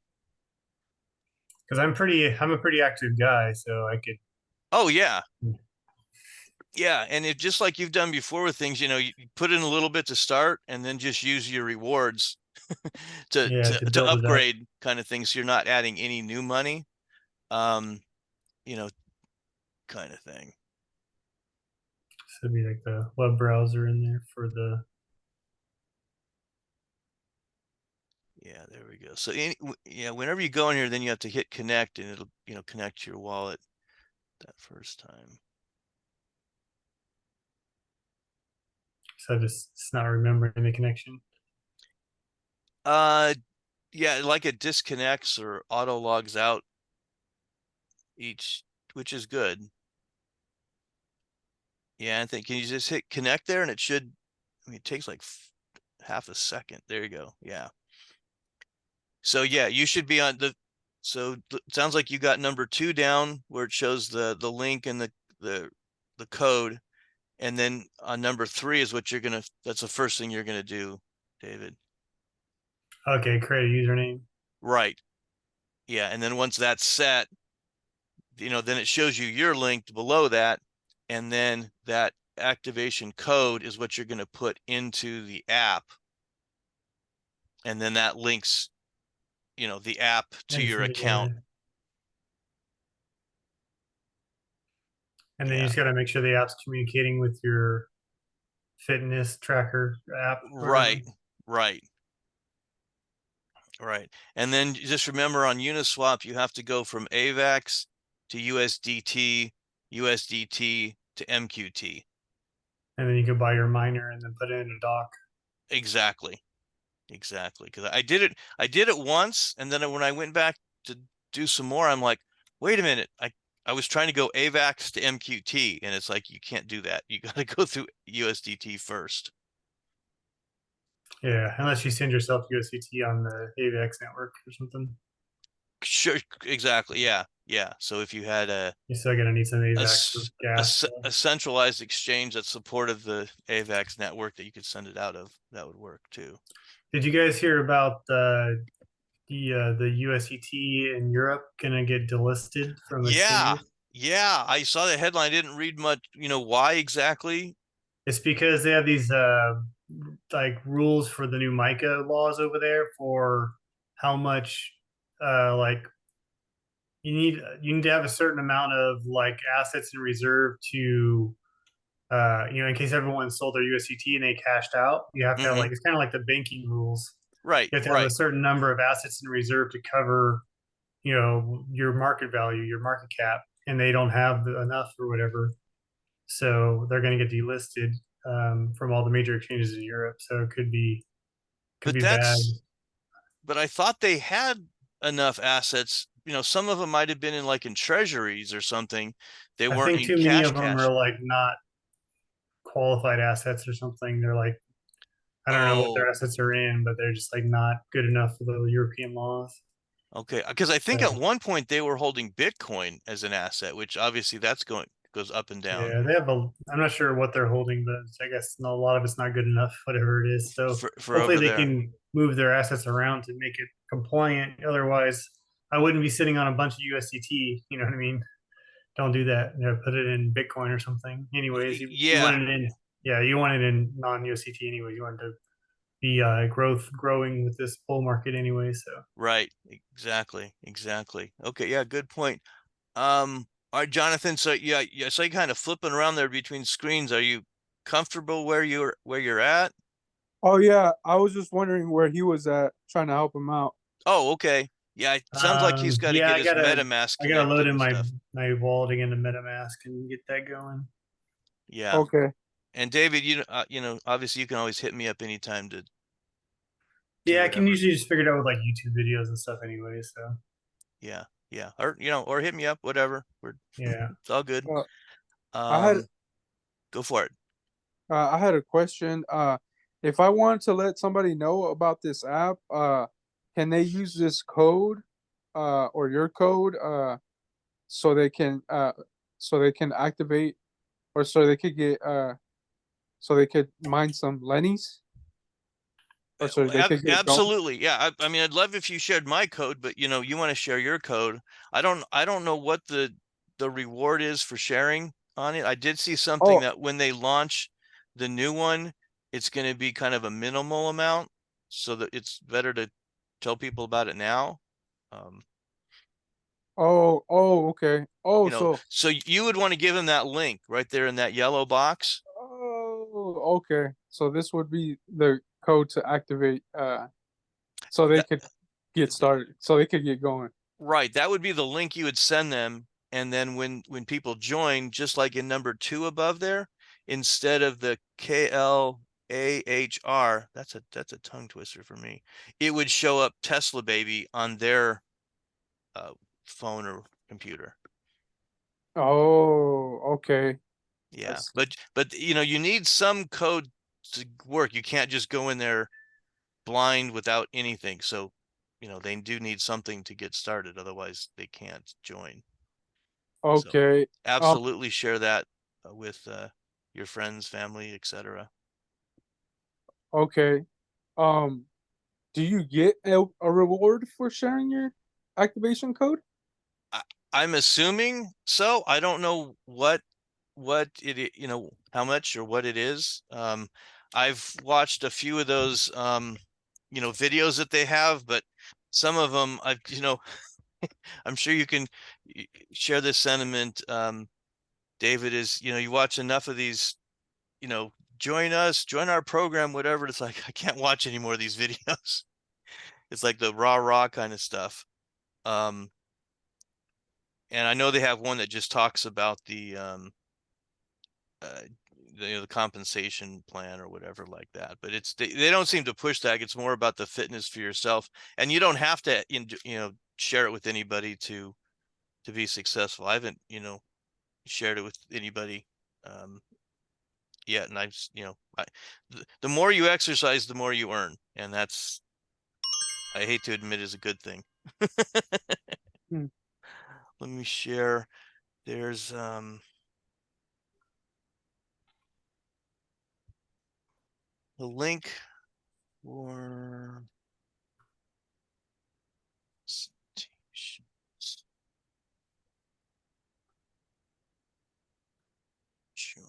because I'm a pretty active guy, so I could. Oh yeah. Yeah. And it just like you've done before with things, you put in a little bit to start and then just use your rewards to To build it up. upgrade kind of things. So you're not adding any new money. Um, kind of thing. So it'd be like the web browser in there for the. Yeah, there we go. So whenever you go in here, then you have to hit connect and it'll, connect to your wallet that first time. So it's not remembering the connection. Yeah, like it disconnects or auto logs out which is good. Yeah, I think, can you just hit connect there and it should, it takes like half a second. There you go. Yeah. So yeah, you should be on so it sounds like you got number 2 down where it shows the link and the the code. And then on number 3 is what that's the first thing you're gonna do, David. Okay, create a username. Right. Yeah, and then once that's set, then it shows you your link below that, and then that activation code is what you're going to put into the app, and then that links, the app to your account. And then you Yeah. just got to make sure the app's communicating with your fitness tracker app. or whatever. Right. And then just remember on Uniswap, you have to go from AVAX to USDT, USDT to MQT. And then you can buy your miner and then put it in a dock. Exactly. Because I did it once, and then when I went back to do some more, I'm like, wait a minute, I was trying to go AVAX to MQT, and it's like, you can't do that. You got to go through USDT first. Yeah, unless you send yourself USDT on the AVX network or something. Sure, exactly. Yeah. So if you had You're still gonna need some AVX for gas. a centralized exchange that supported the AVAX network that you could send it out of, that would work too. Did you guys hear about the USDT in Europe gonna get delisted from exchanges? Yeah, I saw the headline. I didn't read much. Why exactly? It's because they have these like rules for the new MiCA laws over there for how much like you need to have a certain amount of like assets in reserve to in case everyone sold their USDT and they cashed out, you have to have like it's kind of like the banking rules. Right. You have to have a certain number of assets in reserve to cover, your market value, your market cap, and they don't have enough or whatever. So they're going to get delisted from all the major exchanges in Europe. So it could be bad. But I thought they had enough assets. Some of them might have been in treasuries or something. They weren't I think in too many cash. of them are like not qualified assets or something. They're like, I don't know what their assets are in, but they're just like not good enough for the European laws. Okay, because I think So, at one point they were holding Bitcoin as an asset, which obviously goes up and down. yeah, they have I'm not sure what they're holding, but I guess a lot of it's not good enough, whatever it is. So for hopefully over they there. can move their assets around to make it compliant. Otherwise, I wouldn't be sitting on a bunch of USDT. You know what I mean? Don't do that. Put it in Bitcoin or something. Anyways, you want it in, you want it in non-USDT anyways. You want it to be growing with this bull market anyway. So Right, exactly. Okay, yeah, good point. All right, Jonathan. So yeah, so you kind of flipping around there between screens. Are you comfortable where you're at? Oh yeah, I was just wondering where he was at, trying to help him out. Oh, okay. Yeah, it sounds like he's got to get his MetaMask I gotta load connected in and my stuff. wallet again to MetaMask and get that going. Yeah. Okay. And David, obviously you can always hit me up anytime to Yeah, I whatever. can usually just figure it out with like YouTube videos and stuff anyway. So Yeah. Or hit me up, whatever. yeah. It's all good. I had Go for it. I had a question. If I wanted to let somebody know about this app, can they use this code, or your code, so they can activate, or so they could get, so they could mine some Lennies, or so they could get going? Absolutely. Yeah. I mean, I'd love if you shared my code, but you want to share your code. I don't know what the reward is for sharing on it. I did see something that when they launch the new one, it's going to be kind of a minimal amount, so that it's better to tell people about it now. Okay. So you would want to give them that link right there in that yellow box. Okay. So this would be the code to activate, so they could get started, so they could get going. Right. That would be the link you would send them. And then when people join, just like in number 2 above there, instead of the KLAHR, that's a tongue twister for me. It would show up Tesla Baby on their phone or computer. Oh, okay. Yeah. But you need some code to work. You can't just go in there blind without anything. So, they do need something to get started. Otherwise they can't join. Okay. So absolutely share that with your friends, family, etc. Okay. Do you get a reward for sharing your activation code? I'm assuming so. I don't know what how much or what it is. I've watched a few of those videos that they have, but some of them I'm sure you can share this sentiment. David, is you watch enough of these, join us, join our program, whatever. It's like I can't watch any more of these videos. It's like the rah kind of stuff. And I know they have one that just talks about the uh, the compensation plan or whatever like that. But they don't seem to push that. It's more about the fitness for yourself, and you don't have to share it with anybody to be successful. I haven't shared it with anybody yet, and the more you exercise, the more you earn, and that's, I hate to admit, is a good thing. Hmm. Let me share. There's the link for citations. Sure.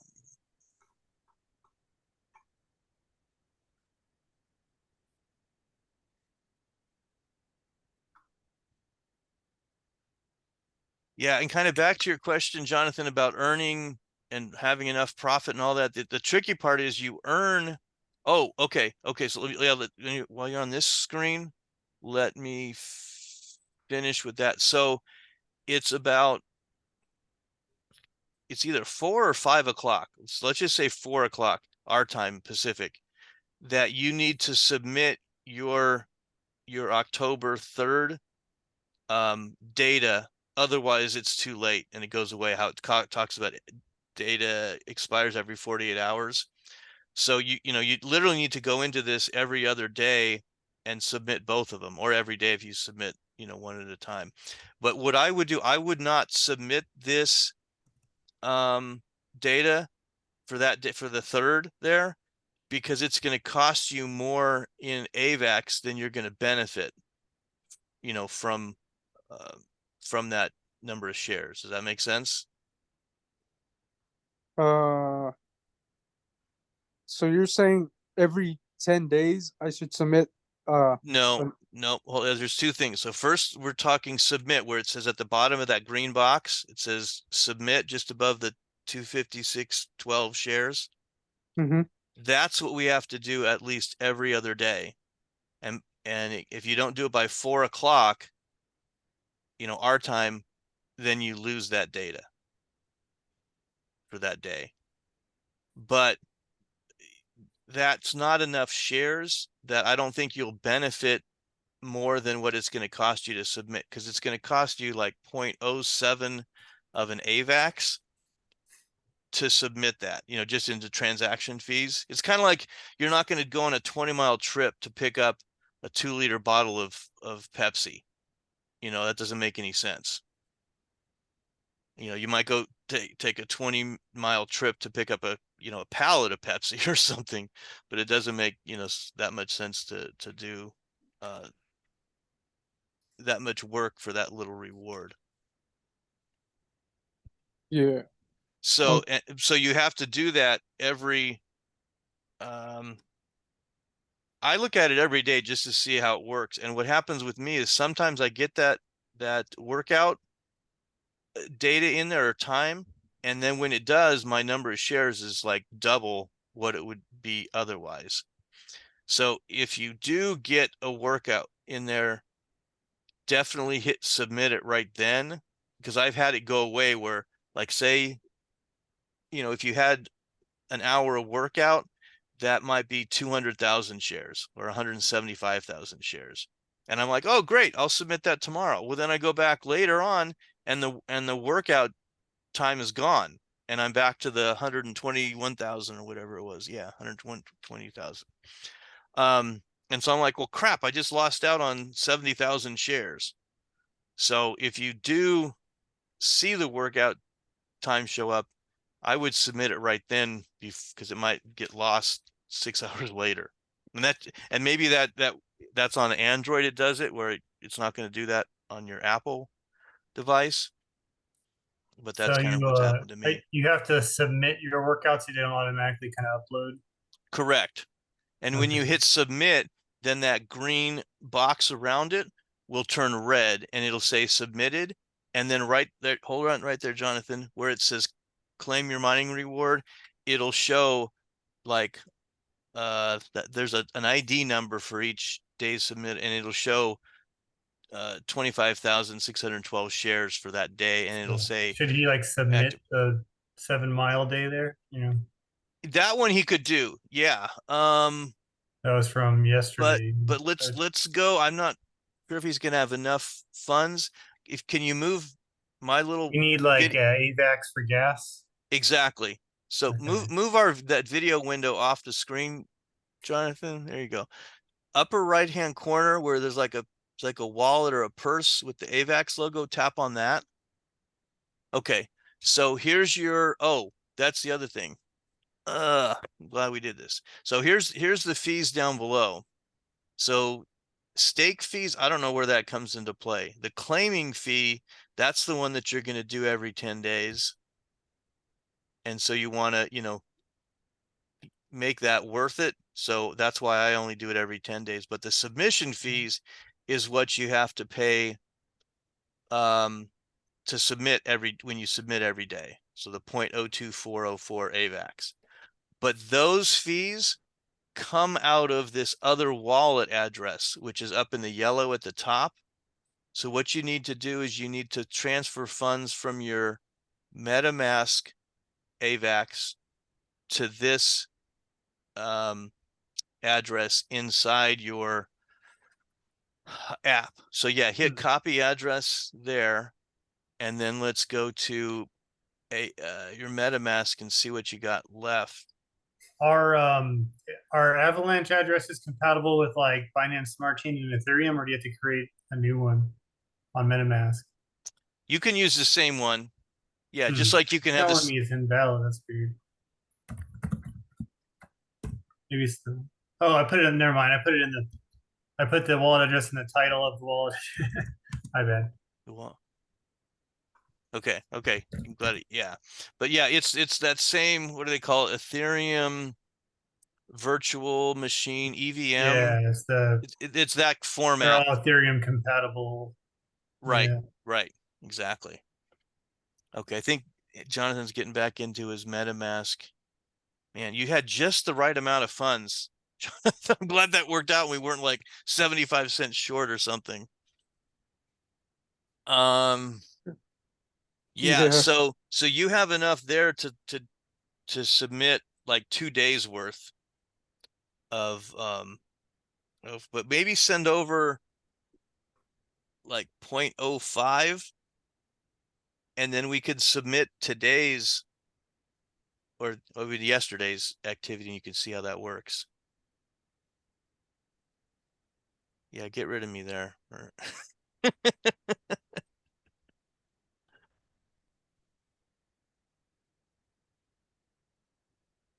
Yeah, and kind of back to your question, Jonathan, about earning and having enough profit and all that. The tricky part is you earn. Oh, okay. So while you're on this screen, let me finish with that. So it's either 4 or 5 o'clock. So let's just say 4 o'clock our time Pacific, that you need to submit your October 3rd data. Otherwise it's too late and it goes away. How it talks about data expires every 48 hours. So you literally need to go into this every other day and submit both of them, or every day if you submit one at a time. But what I would do, I would not submit this data for that day, for the 3rd there, because it's going to cost you more in AVAX than you're going to benefit from that number of shares. Does that make sense? Uh, so you're saying every 10 days I should submit No. Well, there's 2 things. So first, we're talking submit, where it says at the bottom of that green box, it says submit just above the 256.12 shares. Mm-hmm. That's what we have to do at least every other day. And if you don't do it by 4 o'clock, our time, then you lose that data for that day. But that's not enough shares that I don't think you'll benefit more than what it's going to cost you to submit, because it's going to cost you like 0.07 of an AVAX to submit that, just into transaction fees. It's kind of like you're not going to go on a 20-mile trip to pick up a 2-liter bottle of Pepsi. That doesn't make any sense. You might go take a 20-mile trip to pick up a pallet of Pepsi or something, but it doesn't make that much sense to do that much work for that little reward. Yeah. So so you have to do that every I look at it every day just to see how it works. And what happens with me is sometimes I get that workout data in there or time, and then when it does, my number of shares is like double what it would be otherwise. So if you do get a workout in there, definitely hit submit it right then, because I've had it go away where, like, say, if you had an hour of workout, that might be 200,000 shares or 175,000 shares. And I'm like, oh, great, I'll submit that tomorrow. Well, then I go back later on and the workout time is gone. And I'm back to the 121,000 or whatever it was. Yeah, 120,000. And so I'm like, well, crap, I just lost out on 70,000 shares. So if you do see the workout time show up, I would submit it right then because it might get lost 6 hours later. And maybe that's on Android. It does it where it's not going to do that on your Apple device. But that's So kind of you what's happened to me. you have to submit your workout so they don't automatically kind of upload. Correct. And when you Okay. hit submit, then that green box around it will turn red and it'll say submitted. And then right there, hold on right there, Jonathan, where it says claim your mining reward, it'll show like that there's an ID number for each day submit, and it'll show 25,612 shares for that day, and it'll So say should he like submit active. the 7 mile day there? You know, That one he could do, yeah. that was from But yesterday. let's go. I'm not sure if he's gonna have enough funds. If can you move my little You need like vid AVAX for gas. exactly. So Okay. move our that video window off the screen, Jonathan. There you go. Upper right hand corner where there's like it's like a wallet or a purse with the AVAX logo. Tap on that. Okay. So here's your that's the other thing. I'm glad we did this. So here's the fees down below. So stake fees, I don't know where that comes into play. The claiming fee, that's the one that you're going to do every 10 days. And so you want to, make that worth it. So that's why I only do it every 10 days. But the submission fees is what you have to pay to submit when you submit every day. So the 0.02404 AVAX. But those fees come out of this other wallet address, which is up in the yellow at the top. So what you need to do is you need to transfer funds from your MetaMask AVAX to this address inside your app. So yeah, hit copy address there, and then let's go to your MetaMask and see what you got left. Are Avalanche addresses compatible with like Binance Smart Chain and Ethereum, or do you have to create a new one on MetaMask? You can use the same one. Yeah, just like you can have Telling this. me it's invalid. That's weird. Maybe it's the. Oh, I put it in. Never mind. I put the wallet address in the title of the wallet. My bad. Okay, I'm glad yeah. But yeah, it's that same, what do they call it? Ethereum virtual machine, EVM. Yeah, It's that they're format. all Ethereum compatible. Right, Yeah. right, exactly. Okay, I think Jonathan's getting back into his MetaMask. Man, you had just the right amount of funds. I'm glad that worked out. We weren't like 75 cents short or something. Yeah, so you have enough there to submit like 2 days worth of but maybe send over like 0.05, and then we could submit today's or yesterday's activity, and you can see how that works. Yeah, get rid of me there.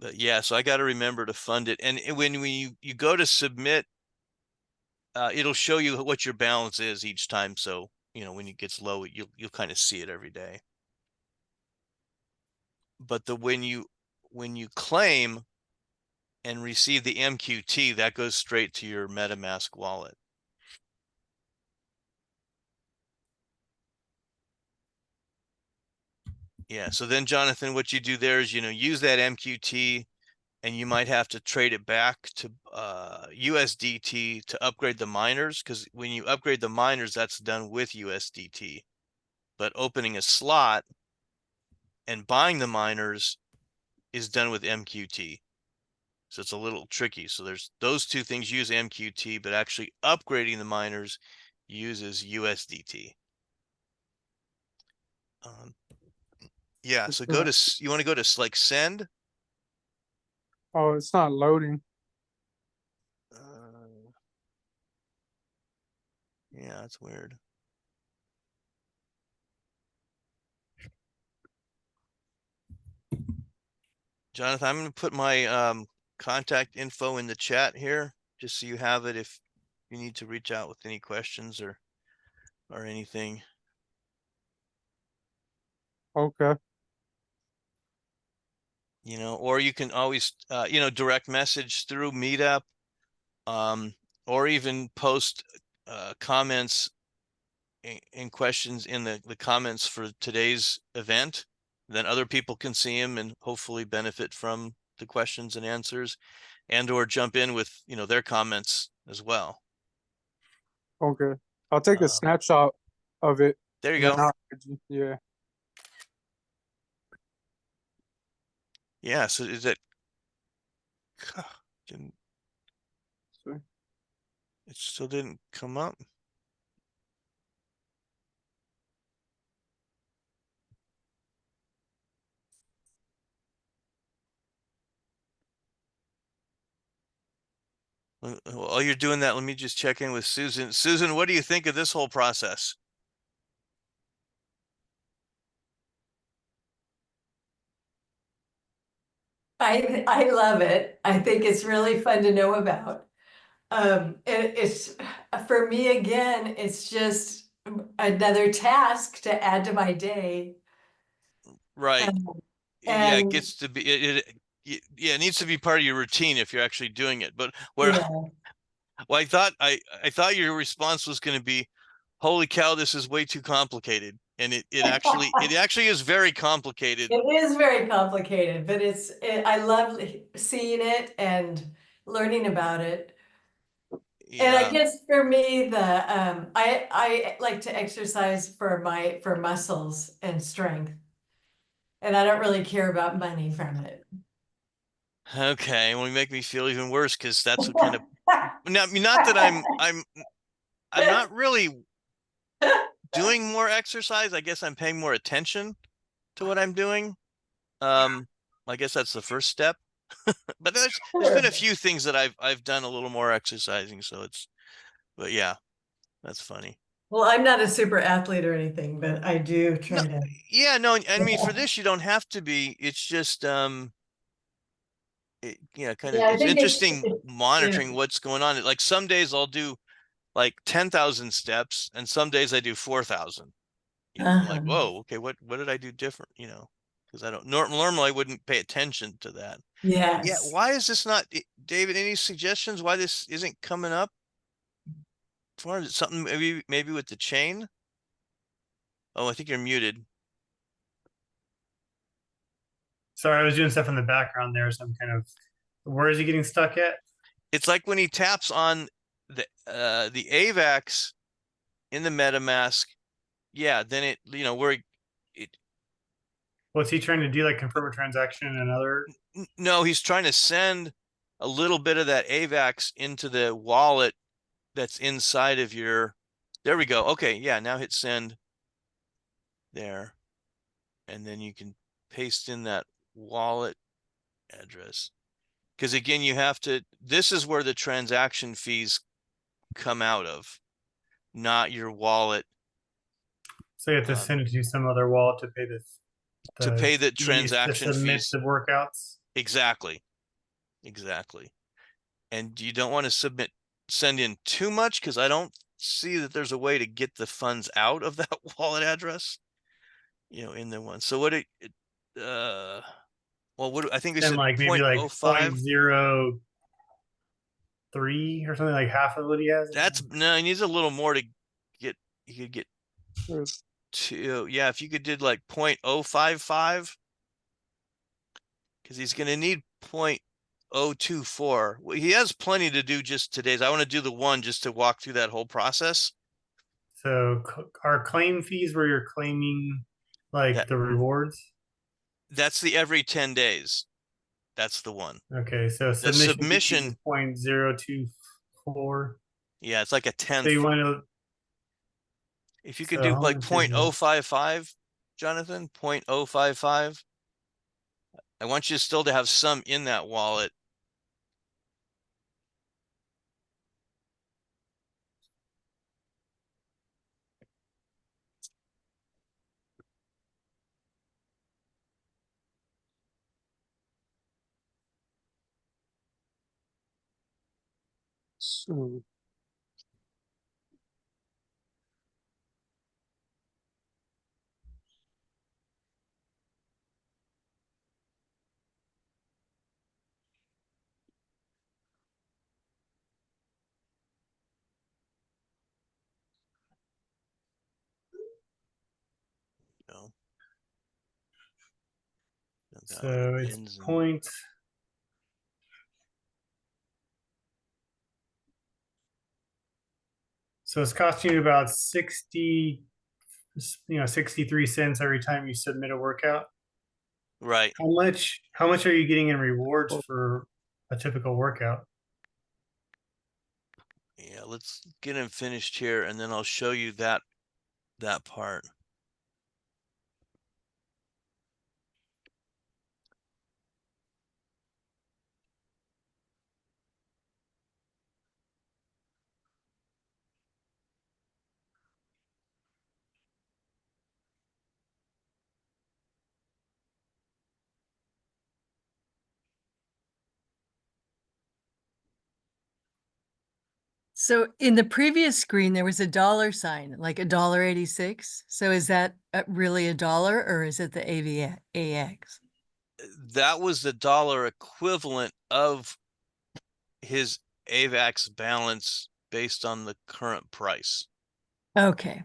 But yeah, so I got to remember to fund it. And when you go to submit, it'll show you what your balance is each time. So, when it gets low, you'll kind of see it every day. But when you claim and receive the MQT, that goes straight to your MetaMask wallet. Yeah. So then, Jonathan, what you do there is, use that MQT, and you might have to trade it back to USDT to upgrade the miners, because when you upgrade the miners, that's done with USDT. But opening a slot and buying the miners is done with MQT. So it's a little tricky. So there's those two things use MQT, but actually upgrading the miners uses USDT. Yeah, so you want to go to like send? Oh, it's not loading. Yeah, that's weird. Jonathan, I'm gonna put my contact info in the chat here, just so you have it if you need to reach out with any questions or anything. Okay. You know, or you can always you know, direct message through Meetup, or even post comments and questions in the comments for today's event. Then other people can see them and hopefully benefit from the questions and answers, and or jump in with, you know, their comments as well. Okay. I'll take a Uh, snapshot of it. There you and then go. yeah. Yeah, so is it didn't So, it still didn't come up? While you're doing that, let me just check in with Susan. Susan, what do you think of this whole process? I love it. I think it's really fun to know about. It's for me again, it's just another task to add to my day. Right. Um, Yeah, it and gets to be yeah, it needs to be part of your routine if you're actually doing it. But where yeah. well, I thought your response was going to be, "Holy cow, this is way too complicated." And it actually is very complicated. It is very complicated, but I love seeing it and learning about it. And I Yeah. guess for me, I like to exercise for muscles and strength, and I don't really care about money from it. Okay, well, you make me feel even worse because that's what kind of now, I mean, not that I'm not really doing more exercise. I guess I'm paying more attention to what I'm doing. I guess that's the first step. But there's been a few things that I've done a little more exercising, so but yeah, that's funny. Well, I'm not a super athlete or anything, but I do No, try to. yeah, no, I mean for this you don't have to be. It's just yeah, kind of Yeah, I it's think interesting yeah. monitoring what's going on. Like some days I'll do like 10,000 steps, and some days I do 4,000. You know, I'm like, Uh-huh. whoa, okay, what did I do different? You know, because I don't normally I wouldn't pay attention to that. Yeah, Yes. why is this not, David? Any suggestions why this isn't coming up? For something maybe with the chain. Oh, I think you're muted. Sorry, I was doing stuff in the background there, so I'm kind of. Where is he getting stuck at? It's like when he taps on the AVAX in the MetaMask. Yeah, then it, you know, where it What's he trying to do? Like confirm a transaction in another? no, he's trying to send a little bit of that AVAX into the wallet that's inside of your. There we go. Okay, yeah, now hit send there, and then you can paste in that wallet address. Because again, you have to, this is where the transaction fees come out of, not your wallet. So you have to send it to some other wallet to pay To the pay the fees to transaction submit fees. the workouts. Exactly. And you don't want to send in too much, because I don't see that there's a way to get the funds out of that wallet address, you know, in the one. So well, what I think they And said like maybe like 0.05. 0.03 or something, like half of what he has. That's no, he needs a little more to get. He could get uh, to, yeah, if you could did like 0.055, because he's going to need 0.024. Well, he has plenty to do just today's. I want to do the one just to walk through that whole process. So our claim fees where you're claiming like That the rewards. that's the every 10 days. That's the one. Okay, so The submission fees is submission, 0.024. yeah, it's like a So you tenth. want to, If you could so do how like much is it? 0.055, Jonathan, 0.055. I want you still to have some in that wallet. So, No. So it's point. So it's costing you about 63 cents every time you submit a workout. Right. How much are you getting in rewards Oh. for a typical workout? Yeah, let's get him finished here, and then I'll show you that part. So in the previous screen, there was a dollar sign, like $1.86. So is that really a dollar, or is it the AX? That was the dollar equivalent of his AVAX balance based on the current price. Okay.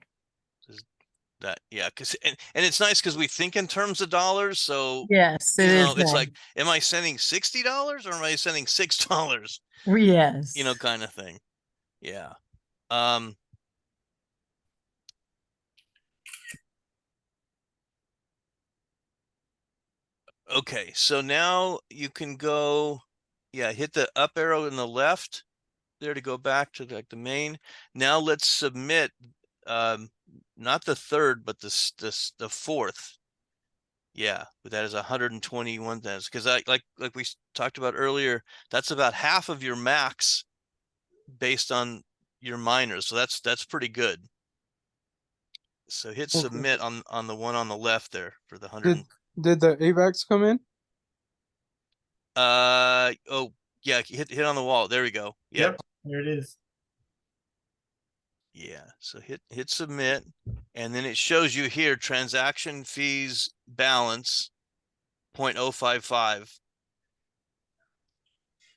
That, yeah, because and it's nice because we think in terms of dollars. So Yes, it you is know, it's that. like, am I sending $60 or am I sending $6? Yes. You know, kind of thing. Yeah. Okay, so now you can go, yeah, hit the up arrow in the left there to go back to like the main. Now let's submit not the third, but the fourth. Yeah, but that is 121,000 because like we talked about earlier, that's about half of your max based on your miners. So that's pretty good. So hit Okay. submit on the one on the left there for the 100. Did the AVAX come in? Oh yeah, hit on the wall. There we go. Yep, there it is. Yeah, so hit submit, and then it shows you here transaction fees balance 0.055.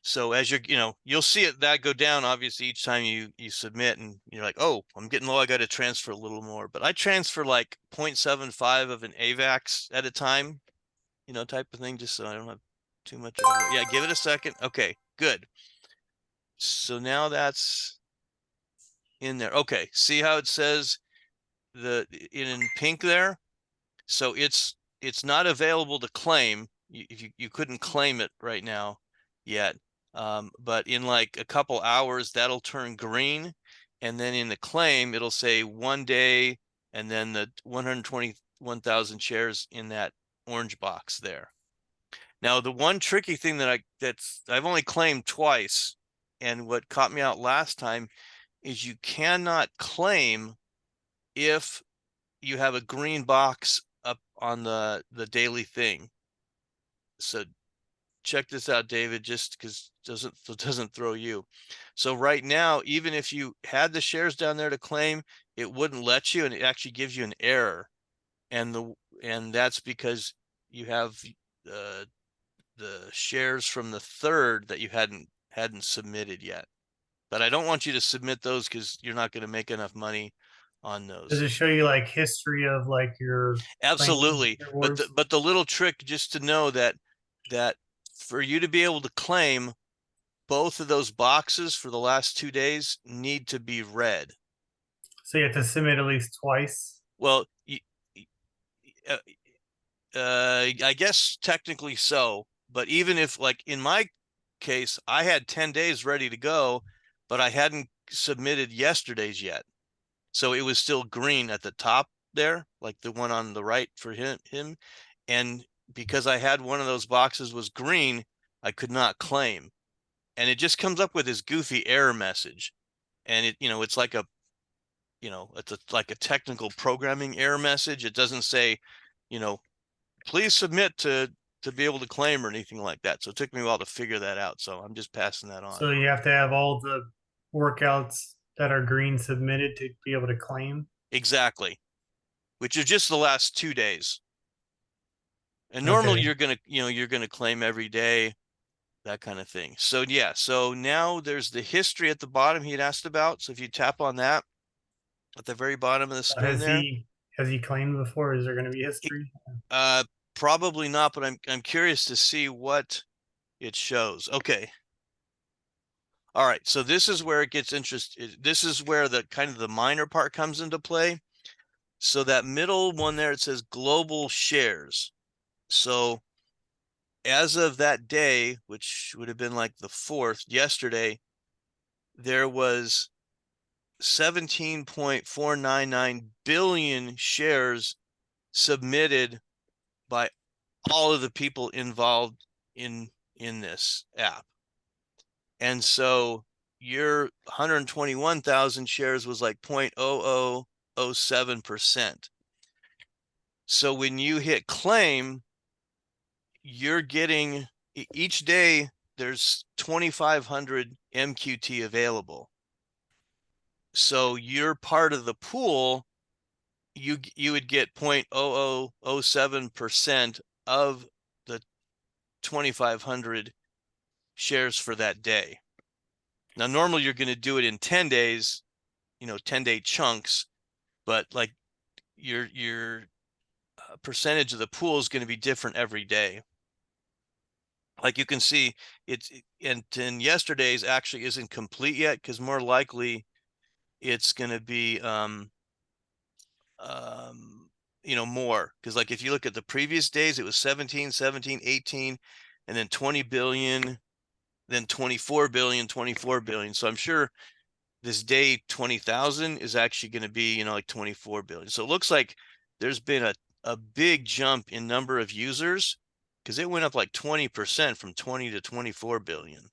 So as you're, you'll see it that go down obviously each time you submit, and you're like, oh, I'm getting low, I got to transfer a little more. But I transfer like 0.75 of an AVAX at a time, type of thing, just so I don't have too much. Yeah, give it a second. Okay, good. So now that's in there. Okay, see how it says in pink there? So it's not available to claim. You couldn't claim it right now yet. But in like a couple hours, that'll turn green. And then in the claim, it'll say 1 day, and then the 121,000 shares in that orange box there. Now, the one tricky thing I've only claimed twice, and what caught me out last time is you cannot claim if you have a green box up on the daily thing. So check this out, David, just because it doesn't throw you. So right now, even if you had the shares down there to claim, it wouldn't let you, and it actually gives you an error. And that's because you have the shares from the third that you hadn't submitted yet. But I don't want you to submit those because you're not going to make enough money on those. Does it show you like history of like your Absolutely, but but the little trick just to know that for you to be able to claim, both of those boxes for the last 2 days need to be red. So you have to submit at least twice. Well, I guess technically so, but even if, like in my case, I had 10 days ready to go, but I hadn't submitted yesterday's yet. So it was still green at the top there, like the one on the right for him. And because I had one of those boxes was green, I could not claim. And it just comes up with this goofy error message. And it's like like a technical programming error message. It doesn't say, please submit to be able to claim or anything like that. So it took me a while to figure that out. So I'm just passing that on. So you have to have all the workouts that are green submitted to be able to claim? Exactly. Which is just the last 2 days. And normally Okay. you're gonna, you're gonna claim every day, that kind of thing. So yeah, so now there's the history at the bottom he had asked about. So if you tap on that at the very bottom of the screen there, Has he claimed before? Is there going to be he, history? probably not, but I'm curious to see what it shows. Okay. All right, so this is where it gets interesting. This is where the kind of the minor part comes into play. So that middle one there, it says global shares. So as of that day, which would have been like the 4th, yesterday, there was 17.499 billion shares submitted by all of the people involved in this app. And so your 121,000 shares was like 0.0007%. So when you hit claim, you're getting each day there's 2,500 MQT available. So you're part of the pool. You would get 0.0007% of the 2,500 shares for that day. Now, normally you're going to do it in 10 days, 10-day chunks, but like your percentage of the pool is going to be different every day. Like you can see, it's and yesterday's actually isn't complete yet, because more likely it's going to be more, because like if you look at the previous days, it was 17, 17, 18, and then 20 billion, then 24 billion, 24 billion. So I'm sure this day 20,000 is actually going to be, like 24 billion. So it looks like there's been a big jump in number of users, because it went up like 20% from 20 to 24 billion.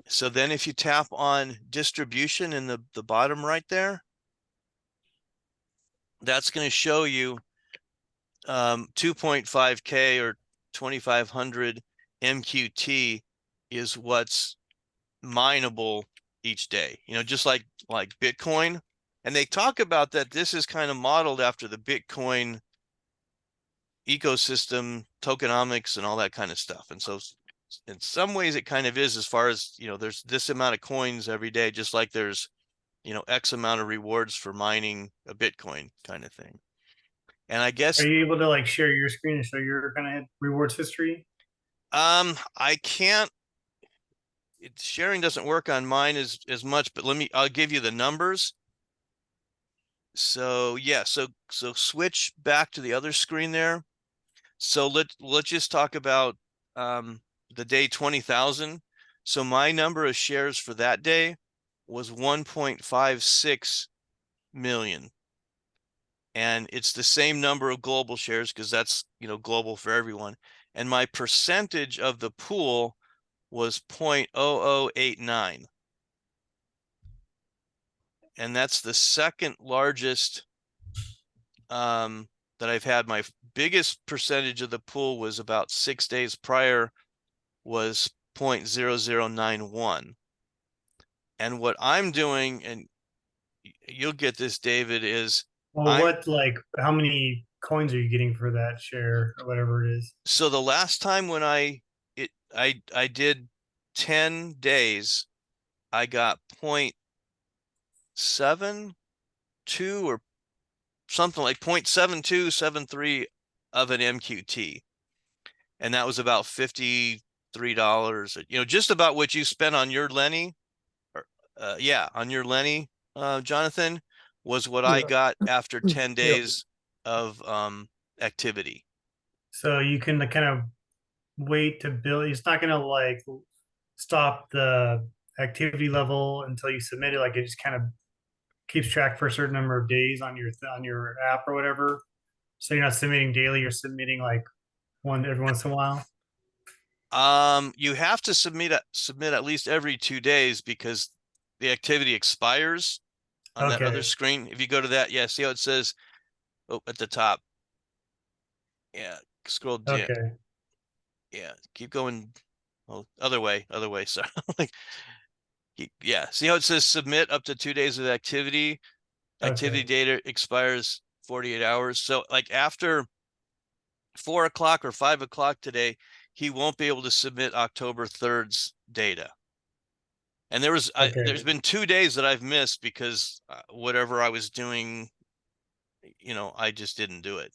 So then if you tap on distribution in the bottom right there, that's going to show you 2.5K or 2,500 MQT is what's mineable each day, just like Bitcoin. And they talk about that this is kind of modeled after the Bitcoin ecosystem, tokenomics, and all that kind of stuff. And so in some ways it kind of is, as far as, there's this amount of coins every day, just like there's, X amount of rewards for mining a Bitcoin kind of thing. And I guess, Are you able to like share your screen and show your kind of rewards history? I can't, sharing doesn't work on mine as much, but I'll give you the numbers. So yeah, so switch back to the other screen there. So let's just talk about the day 20,000. So my number of shares for that day was 1.56 million. And it's the same number of global shares, because that's, global for everyone. And my percentage of the pool was 0.0089. And that's the second largest that I've had. My biggest percentage of the pool was about 6 days prior, was 0.0091. And what I'm doing, and you'll get this, David, is Well, how many coins are you getting for that share or whatever it is? so the last time when I did 10 days, I got 0.72 or something like 0.7273 of an MQT. And that was about $53, just about what you spent on your Lenny, or on your Lenny, Jonathan, was what I got after 10 days of activity. So you can kind of wait to build. It's not going to like stop the activity level until you submit it. Like it just kind of keeps track for a certain number of days on your app or whatever. So you're not submitting daily. You're submitting like one every once in a while. You have to submit at least every 2 days, because the activity expires on that other Okay. screen. If you go to that, see how it says, at the top. Yeah, scroll down. Okay. Yeah, keep going. Well, other way. Sorry. Like, Yeah, see how it says submit up to 2 days of activity? Activity Okay. data expires 48 hours. So like after 4 o'clock or 5 o'clock today, he won't be able to submit October 3rd's data. And there's Okay. been 2 days that I've missed because whatever I was doing, I just didn't do it.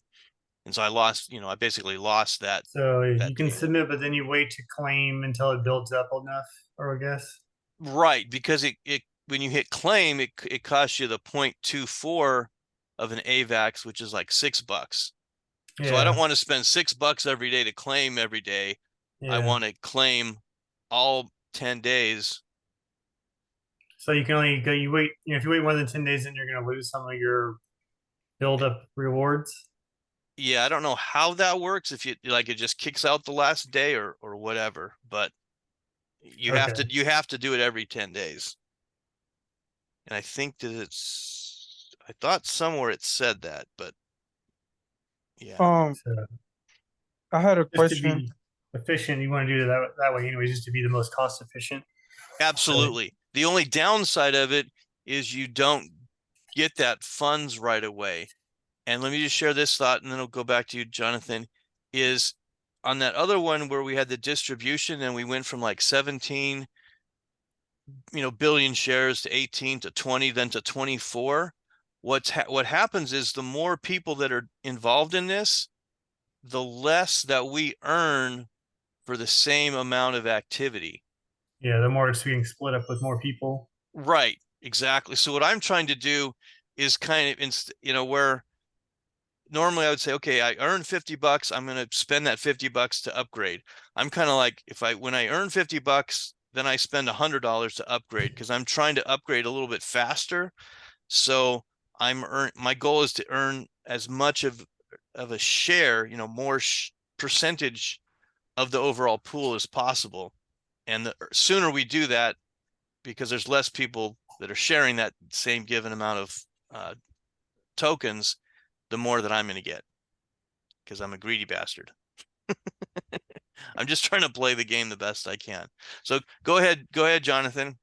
And so I lost, I basically lost that So you can data. submit, but then you wait to claim until it builds up enough, or I guess. Right, because it when you hit claim, it costs you the 0.24 of an AVAX, which is like $6. So I don't Yeah. want to spend $6 every day to claim every day. I Yeah. want to claim all 10 days. So you can only go. You wait. If you wait more than 10 days, then you're going to lose some of your build up rewards. Yeah, I don't know how that works if you like it just kicks out the last day or whatever, but you have Okay. to do it every 10 days. And I think that I thought somewhere it said that, but yeah. So I had a just to question. be efficient, you want to do it that way anyway, just to be the most cost efficient. Absolutely. The only downside of it is you don't get that funds right away. And let me just share this thought and then I'll go back to you, Jonathan, is on that other one where we had the distribution and we went from like 17, billion shares to 18 to 20, then to 24. What happens is the more people that are involved in this, the less that we earn for the same amount of activity. Yeah, the more it's being split up with more people. Right, exactly. So what I'm trying to do is kind of, where normally I would say, okay, I earn $50, I'm going to spend that $50 to upgrade. I'm kind of like, when I earn $50, then I spend $100 to upgrade because I'm trying to upgrade a little bit faster. So my goal is to earn as much of a share, more percentage of the overall pool as possible. And the sooner we do that, because there's less people that are sharing that same given amount of tokens, the more that I'm going to get because I'm a greedy bastard. I'm just trying to play the game the best I can. So go ahead, Jonathan.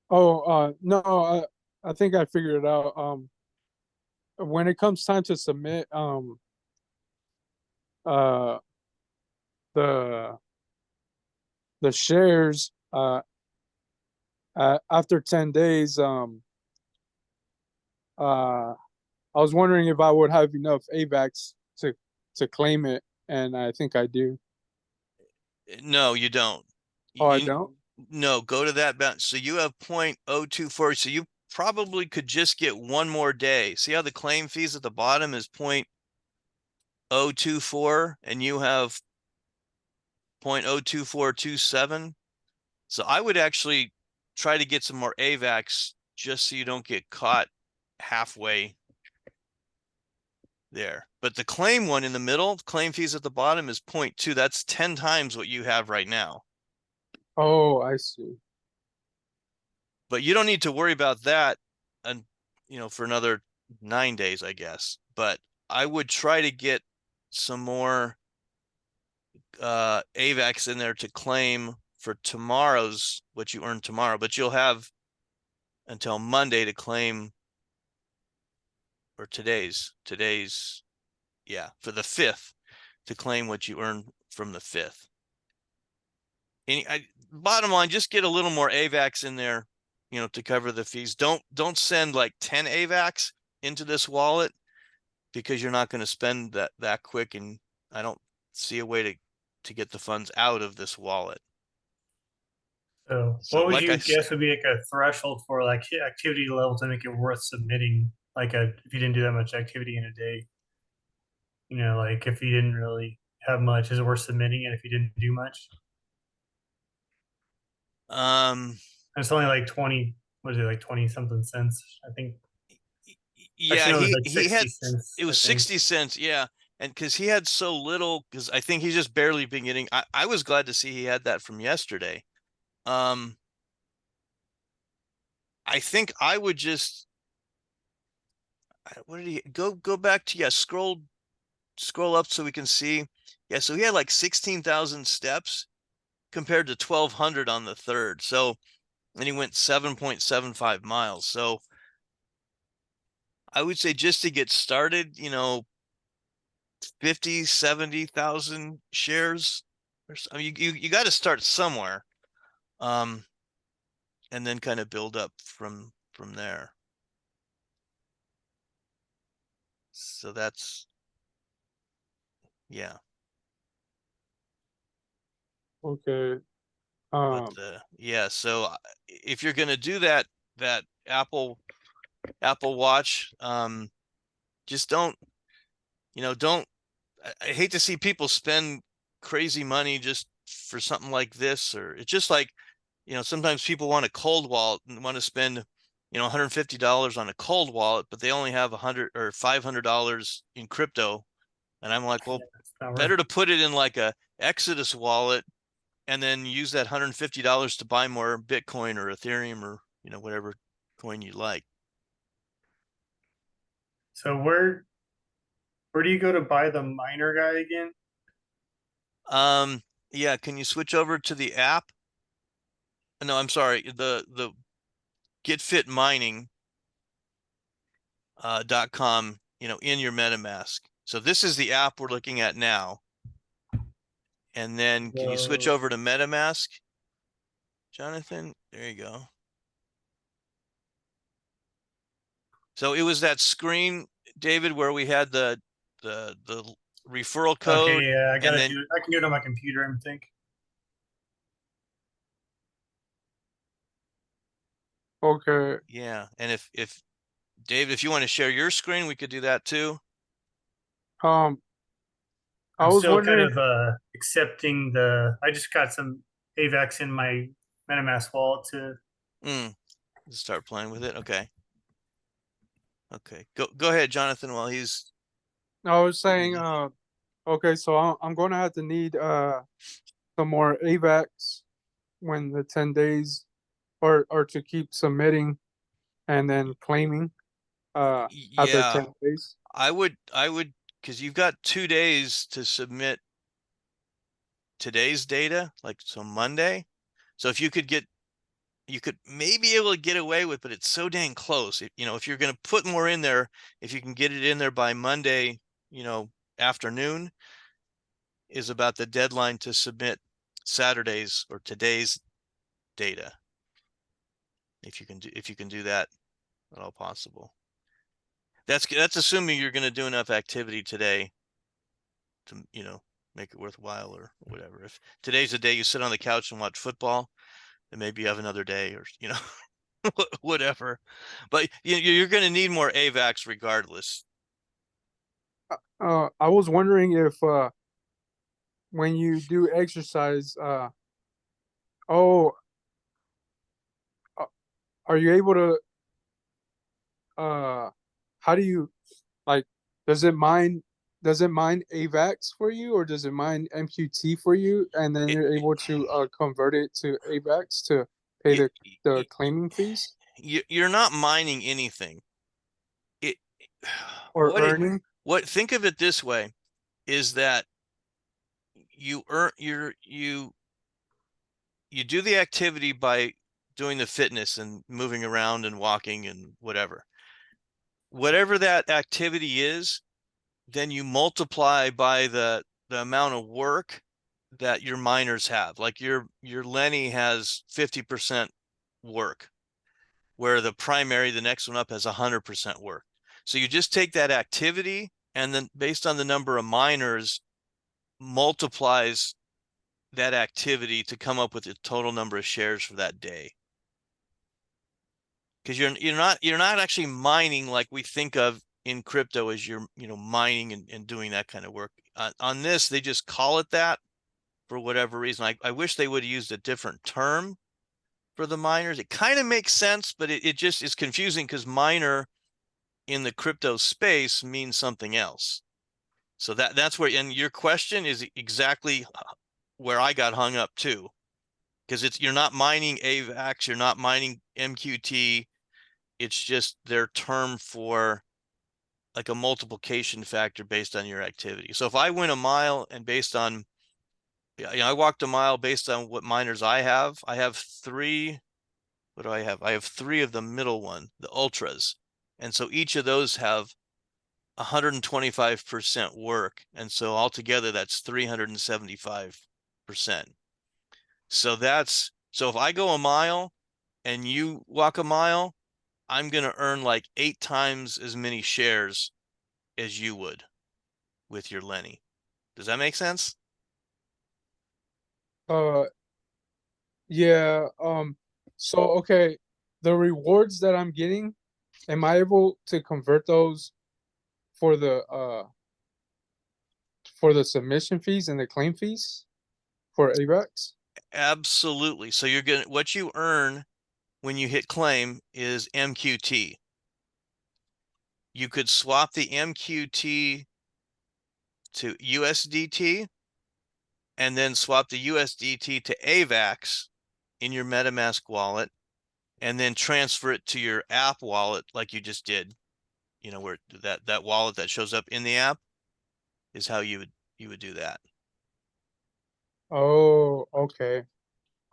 Oh, no, I think I figured it out. When it comes time to submit, uh, the the shares, after 10 days, I was wondering if I would have enough AVAX to claim it, and I think I do. No, you don't. Oh, I don't? No, go to that balance. So you have 0.024. So you probably could just get one more day. See how the claim fees at the bottom is 0.024 and you have 0.02427. So I would actually try to get some more AVAX just so you don't get caught halfway there. But the claim one in the middle, claim fees at the bottom is 0.2. That's 10 times what you have right now. Oh, I see. But you don't need to worry about that and for another 9 days, I guess. But I would try to get some more AVAX in there to claim for tomorrow's what you earn tomorrow, but you'll have until Monday to claim, or today's, yeah, for the 5th to claim what you earn from the 5th. Bottom line, just get a little more AVAX in there, to cover the fees. Don't send like 10 AVAX into this wallet because you're not going to spend that quick, and I don't see a way to get the funds out of this wallet. So So what would like you I guess would be like a threshold for like activity level to make it worth submitting? Like if you didn't do that much activity in a day, like if you didn't really have much, is it worth submitting it if you didn't do much? um It's only like 20, what is it, like 20 something cents, I think. yeah, Actually, no, it was like he 60 had cents, it I was think. 60 cents, yeah. And because he had so little, because I think he's just barely been getting, I was glad to see he had that from yesterday. I think I would just, what did he go back to? Yeah, scroll up so we can see. Yeah, so he had like 16,000 steps compared to 1,200 on the 3rd. So and he went 7.75 miles. So I would say just to get started, 50, 70,000 shares. I mean, you got to start somewhere. And then kind of build up from there. So that's, yeah. Okay. But yeah, so if you're gonna do that Apple Watch, just don't, don't. I hate to see people spend crazy money just for something like this, or it's just like, sometimes people want a cold wallet and want to spend, $150 on a cold wallet, but they only have $100 or $500 in crypto. And I'm like, well, It's not worth better it. to put it in like a Exodus wallet and then use that $150 to buy more Bitcoin or Ethereum or, whatever coin you like. So where do you go to buy the miner guy again? Yeah, can you switch over to the app? No, I'm sorry, the GetFitMining .com, in your MetaMask. So this is the app we're looking at now. And then can you switch over to MetaMask, Jonathan? There you go. So it was that screen, David, where we had the referral code. Okay, yeah, I gotta then, do it. I can do it on my computer, I think. Okay. yeah. And if David, if you want to share your screen, we could do that too. I I'm was still kind wondering. of accepting I just got some AVAX in my MetaMask wallet to Start playing with it. Okay. Okay. Go ahead, Jonathan, while he's I was saying. Okay, so I'm going to have to need some more AVAX when the 10 days, or to keep submitting and then claiming after yeah, 10 days. I would, because you've got 2 days to submit today's data, like so Monday. So if you could maybe able to get away with, but it's so dang close. If you're going to put more in there, if you can get it in there by Monday, afternoon is about the deadline to submit Saturday's or today's data. If you can do that at all possible. That's assuming you're going to do enough activity today to, make it worthwhile or whatever. If today's the day you sit on the couch and watch football, then maybe you have another day or, whatever. But you're going to need more AVAX regardless. I was wondering if when you do exercise, oh, are you able to how do you, like, does it mine AVAX for you, or does it mine MQT for you, and then you're able to convert it to AVAX to pay the claiming fees You're not mining anything. or earning? Think of it this way, is that you do the activity by doing the fitness and moving around and walking and whatever that activity is, then you multiply by the amount of work that your miners have. Like your Lenny has 50% work, where the next one up, has 100% work. So you just take that activity and then based on the number of miners, multiplies that activity to come up with the total number of shares for that day. Because you're not actually mining like we think of in crypto as you're mining and doing that kind of work. On this, they just call it that for whatever reason. I wish they would have used a different term for the miners. It kind of makes sense, but it just is confusing because miner in the crypto space means something else. So that's where, and your question is exactly where I got hung up too, because you're not mining AVAX, you're not mining MQT. It's just their term for like a multiplication factor based on your activity. So if I went a mile and based on, I walked a mile based on what miners I have 3 what do I have? I have 3 of the middle one, the ultras. And so each of those have 125% work. And so altogether that's 375%. So so if I go a mile and you walk a mile, I'm going to earn like 8 times as many shares as you would with your Lenny. Does that make sense? Yeah. So okay, the rewards that I'm getting, am I able to convert those for the submission fees and the claim fees for AVAX? Absolutely. So you're going to, what you earn when you hit claim is MQT. You could swap the MQT to USDT and then swap the USDT to AVAX in your MetaMask wallet and then transfer it to your app wallet like you just did. You know, where that wallet that shows up in the app is how you would do that. Oh, okay.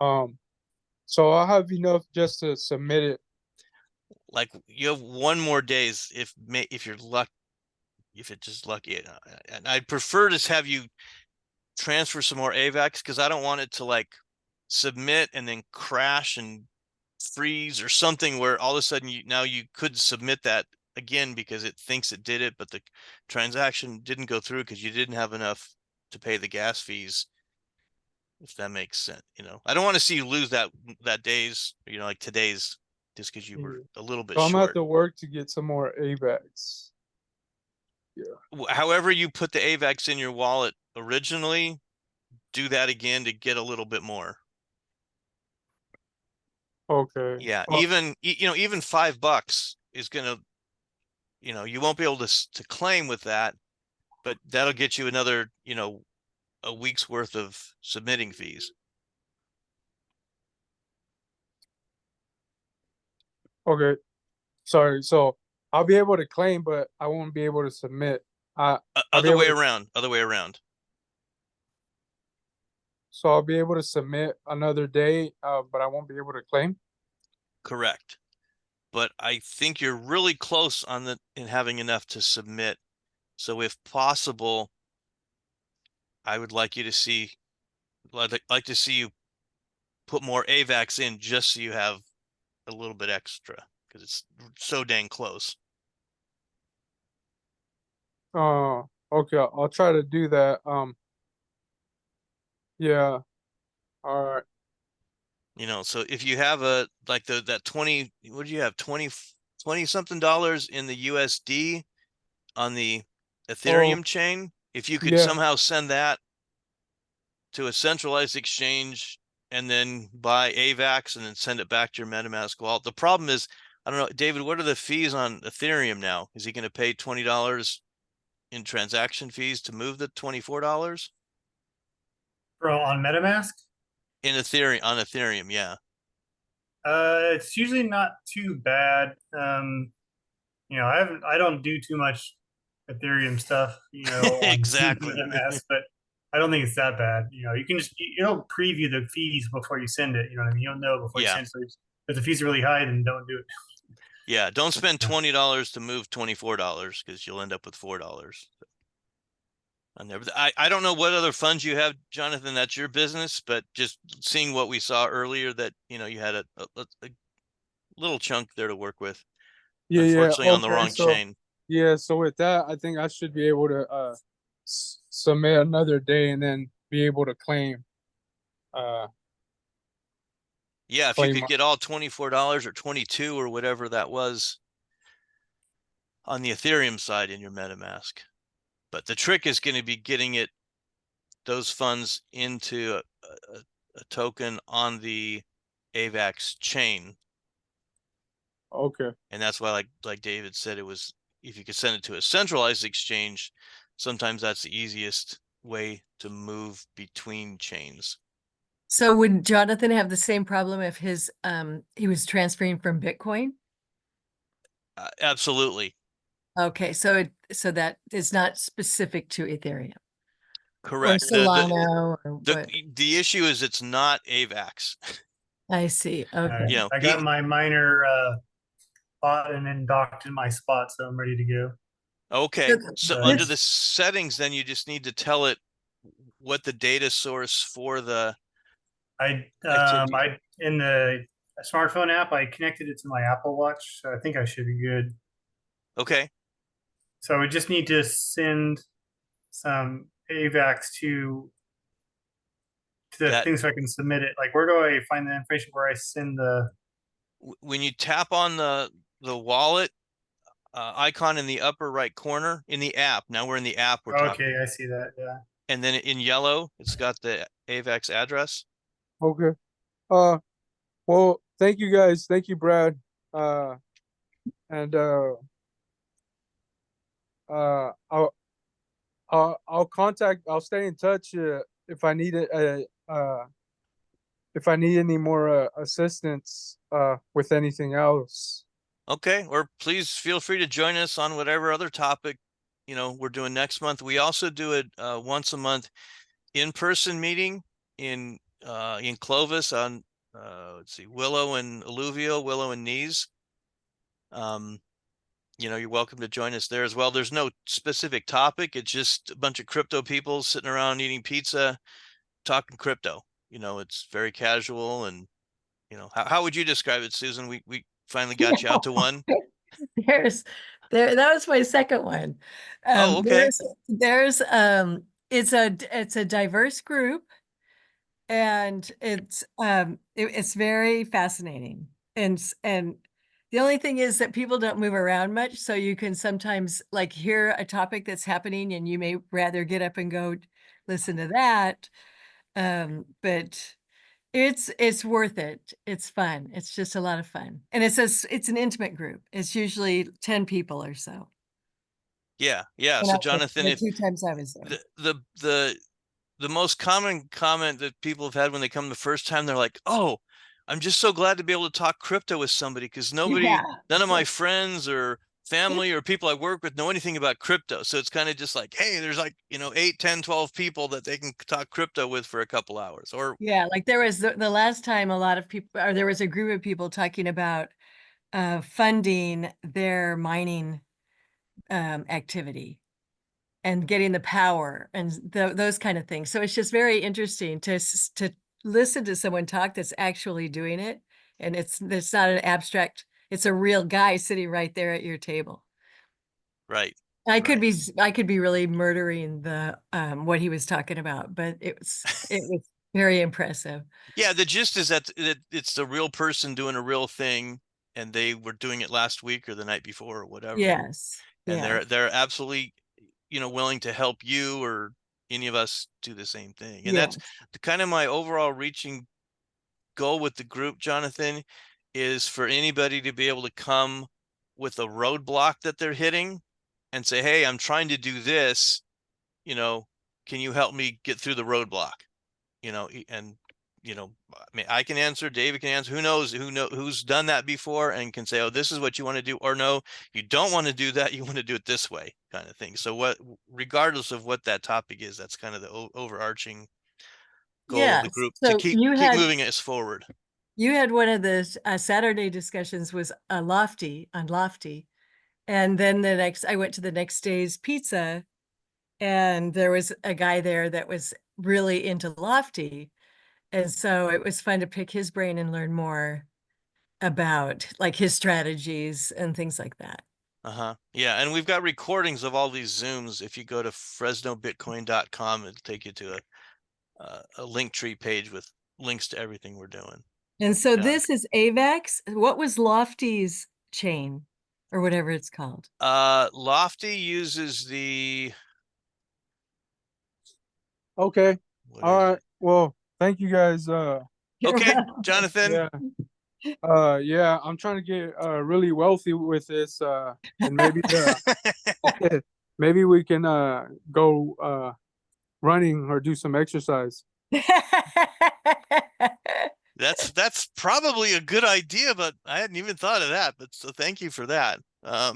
So I'll have enough just to submit it. Like you have 1 more days if you're lucky, if it's just lucky. And I'd prefer to have you transfer some more AVAX because I don't want it to like submit and then crash and freeze or something where all of a sudden you could submit that again because it thinks it did it, but the transaction didn't go through because you didn't have enough to pay the gas fees. If that makes sense, you know, I don't want to see you lose that day's, you know, like today's, just because you were a little bit So I'm gonna have short. to work to get some more AVAX. However you put the AVAX in your wallet originally, do that again to get a little bit more. Okay. Yeah, Well, even you know, even $5 is gonna, you know, you won't be able to claim with that, but that'll get you another, you know, a week's worth of submitting fees. okay. Sorry. So I'll be able to claim, but I won't be able to submit. I'll be Other able way to, around, other way around. so I'll be able to submit another day, but I won't be able to claim. Correct. But I think you're really close on in having enough to submit. So if possible, I would like you to see, like to see you put more AVAX in just so you have a little bit extra because it's so dang close. Okay. I'll try to do that. Yeah. All right. You know, so if you have like that 20, what do you have, 20 something dollars in the USD on the Oh, Ethereum chain, if you could yeah. somehow send that to a centralized exchange and then buy AVAX and then send it back to your MetaMask wallet. The problem is, I don't know, David, what are the fees on Ethereum now? Is he going to pay $20 in transaction fees to move the $24 Bro, on MetaMask, in Ethereum on Ethereum? Yeah. it's usually not too bad. You know, I don't do too much Ethereum stuff, you know, on Exactly. MetaMask, but I don't think it's that bad. You know, you can just you don't preview the fees before you send it. You know what I mean? You don't know before you Yeah. send. So if the fees are really high, then don't do it. Yeah, don't spend $20 to move $24 because you'll end up with $4 on there. But I don't know what other funds you have, Jonathan. That's your business, but just seeing what we saw earlier, that you know you had a little chunk there to work with. Yeah. Unfortunately, on the Okay. wrong chain. Yeah. So with that, I think I should be able to submit another day and then be able to claim. Yeah, if you Claim. could get all $24 or 22 or whatever that was on the Ethereum side in your MetaMask. But the trick is going to be getting those funds into a token on the AVAX chain. Okay. And that's why, like David said, it was, if you could send it to a centralized exchange, sometimes that's the easiest way to move between chains. So would Jonathan have the same problem if he was transferring from Bitcoin? Absolutely. Okay, so that is not specific to Ethereum or Correct. Solana or what? The issue is it's not AVAX. I see. Okay. You know, I got my miner bought and then docked in my spot, so I'm ready to go. okay. So under the This, settings, then you just need to tell it what the data source for the activity. I in the smartphone app, I connected it to my Apple Watch, so I think I should be good. Okay. So we just need to send some AVAX to the That thing so I can submit it. Like, where do I find the information where I send the? when you tap on the wallet icon in the upper right corner in the app. Now we're in the app we're talking. Okay, I see that. Yeah. And then in yellow, it's got the AVAX address. Okay. Well, thank you guys. Thank you, Brad. And I'll contact. I'll stay in touch if I need it. If I need any more assistance with anything else. Okay. Or please feel free to join us on whatever other topic, we're doing next month. We also do it once a month in-person meeting in Clovis on let's see, Willow and Alluvial, Willow and Knees. You're welcome to join us there as well. There's no specific topic. It's just a bunch of crypto people sitting around eating pizza, talking crypto. It's very casual. And how would you describe it, Susan? We finally got you out to one. that was my second one. Oh, okay. There's it's a diverse group, and it's very fascinating. And the only thing is that people don't move around much, so you can sometimes like hear a topic that's happening and you may rather get up and go listen to that. But it's worth it. It's fun. It's just a lot of fun. And it's an intimate group. It's usually 10 people or so. Yeah. Yeah. And So I- Jonathan, the if 2 times I was there. the most common comment that people have had when they come the first time, they're like, "Oh, I'm just so glad to be able to talk crypto with somebody because Yeah. none of my friends or family or people I work with know anything about crypto." So it's kind of just like, hey, there's like, 8, 10, 12 people that they can talk crypto with for a couple hours. Or Yeah, like there was the last time a lot of people, or there was a group of people talking about funding their mining activity and getting the power and those kind of things. So it's just very interesting to listen to someone talk that's actually doing it, and it's not an abstract. It's a real guy sitting right there at your table. right. I could be really murdering the what he was talking about, but it was very impressive. Yeah, the gist is that it's a real person doing a real thing, and they were doing it last week or the night before or whatever. Yes. And Yeah. they're absolutely, willing to help you or any of us do the same thing. And that's the kind of my overall reaching goal with the group, Jonathan, is for anybody to be able to come with a roadblock that they're hitting and say, hey, I'm trying to do this, can you help me get through the roadblock? And I mean, I can answer, David can answer, who's done that before and can say, oh, this is what you want to do, or no, you don't want to do that, you want to do it this way, kind of thing. So regardless of what that topic is, that's kind of the overarching goal of the group, to So keep moving us forward. You had one of the Saturday discussions was on Lofty, and then I went to the next day's pizza, and there was a guy there that was really into Lofty, and so it was fun to pick his brain and learn more about like his strategies and things like that. Yeah, and we've got recordings of all these Zooms. If you go to fresnobitcoin.com, it'll take you to a link tree page with links to everything we're doing. And so this is AVAX. What was Lofty's chain or whatever it's called? Lofty uses the. Okay. All right. Well, thank you guys. Okay, Jonathan. Yeah, I'm trying to get really wealthy with this. And maybe maybe we can go running or do some exercise. That's probably a good idea, but I hadn't even thought of that. But so thank you for that. I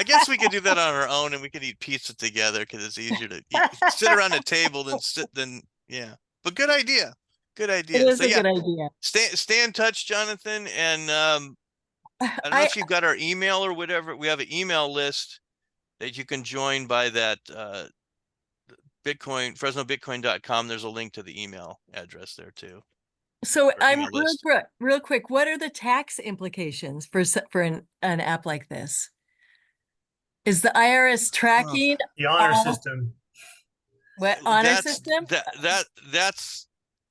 guess we could do that on our own, and we could eat pizza together because it's easier to sit around a table than yeah. But good idea. Good It idea. is So a yeah, good idea. stay in touch, Jonathan. And I don't know if you've got our email or whatever. We have an email list that you can join by that FresnoBitcoin.com. There's a link to the email address there too. So Or I'm email list. real quick. What are the tax implications for an app like this? Is the IRS tracking The honor all system. what honor That's system?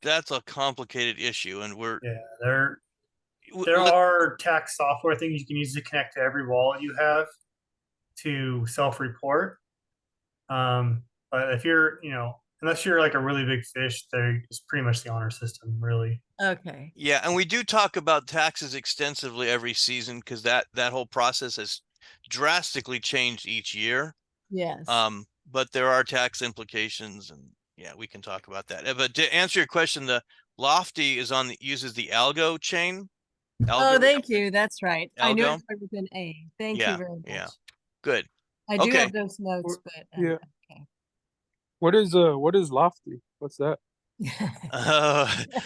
that's a complicated issue, and Yeah, there w- let- are tax software things you can use to connect to every wallet you have to self-report. But if you're, unless you're like a really big fish, there it's pretty much the honor system, really. Okay. yeah, and we do talk about taxes extensively every season because that whole process has drastically changed each year. Yes. But there are tax implications, and yeah, we can talk about that. But to answer your question, the Lofty uses the Algo chain. Oh, thank you. That's right. I knew it Algo. started with an A. Thank you Yeah, very much. yeah. Good. I do Okay. have those notes, but Yeah. okay. What is Lofty? What's that?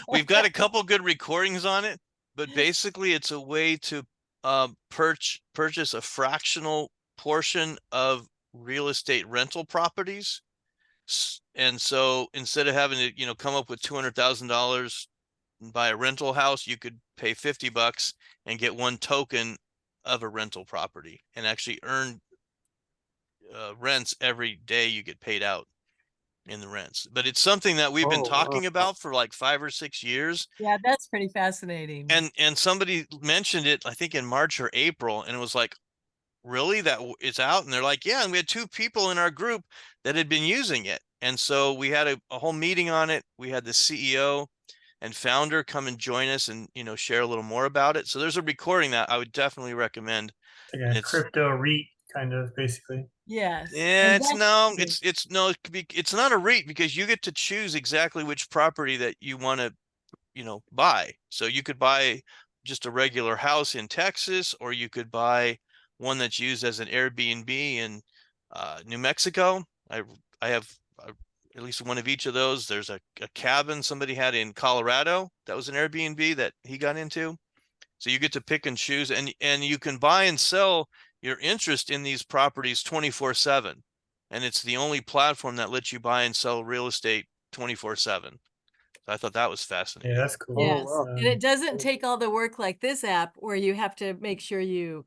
We've got a couple good recordings on it, but basically it's a way to purchase a fractional portion of real estate rental properties. And so instead of having to, come up with $200,000 and buy a rental house, you could pay $50 and get one token of a rental property and actually earn rents every day you get paid out in the rents. But it's something that we've been Oh, talking wow. about for like 5 or 6 years. Yeah, that's pretty fascinating. And somebody mentioned it, I think in March or April, and it was like, really, that it's out? And they're like, yeah. And we had 2 people in our group that had been using it. And so we had a whole meeting on it. We had the CEO and founder come and join us and, share a little more about it. So there's a recording that I would definitely recommend. Like And a crypto REIT, kind of, basically. Yes. Yeah, And it's no, it's not a REIT because you get to choose exactly which property that you want to, buy. So you could buy just a regular house in Texas, or you could buy one that's used as an Airbnb in New Mexico. I have at least one of each of those. There's a cabin somebody had in Colorado that was an Airbnb that he got into. So you get to pick and choose, and you can buy and sell your interest in these properties 24/7. And it's the only platform that lets you buy and sell real estate 24/7. So I thought that was fascinating. Yeah, that's cool. Yes. wow. And it doesn't take all the work like this app where you have to make sure you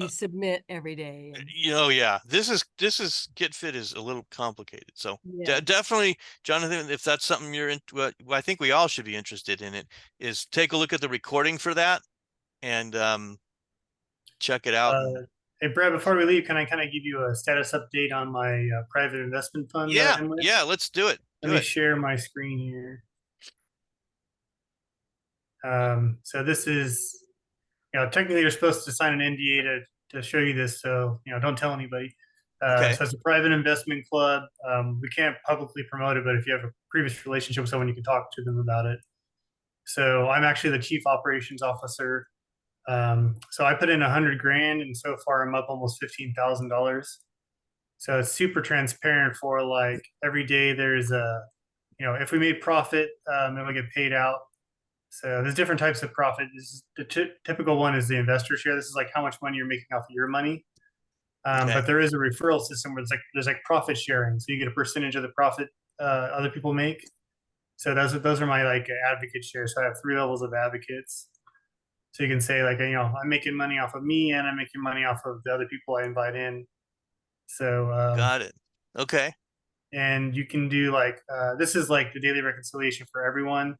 submit every day. And, Yeah, this is GetFit is a little complicated. So yeah. definitely, Jonathan, if that's something you're into, well, I think we all should be interested in it, is take a look at the recording for that and check it out. Hey, Brad, before we leave, can I kind of give you a status update on my private investment fund that I'm with? Yeah, let's do it. Let me share my screen here. So this is, technically you're supposed to sign an NDA to show you this, so don't tell anybody. Okay. So it's a private investment club. We can't publicly promote it, but if you have a previous relationship with someone, you can talk to them about it. So I'm actually the chief operations officer. So I put in 100 grand, and so far I'm up almost $15,000. So it's super transparent for like every day there's if we made profit, it'll get paid out. So there's different types of profit. This is the typical one is the investor share. This is like how much money you're making off of your money. Okay. But there is a referral system where there's like profit sharing. So you get a percentage of the profit other people make. So those are my like advocate shares. So I have 3 levels of advocates. So you can say like, I'm making money off of me and I'm making money off of the other people I invite in. So Got it. Okay. and you can do like this is like the daily reconciliation for everyone.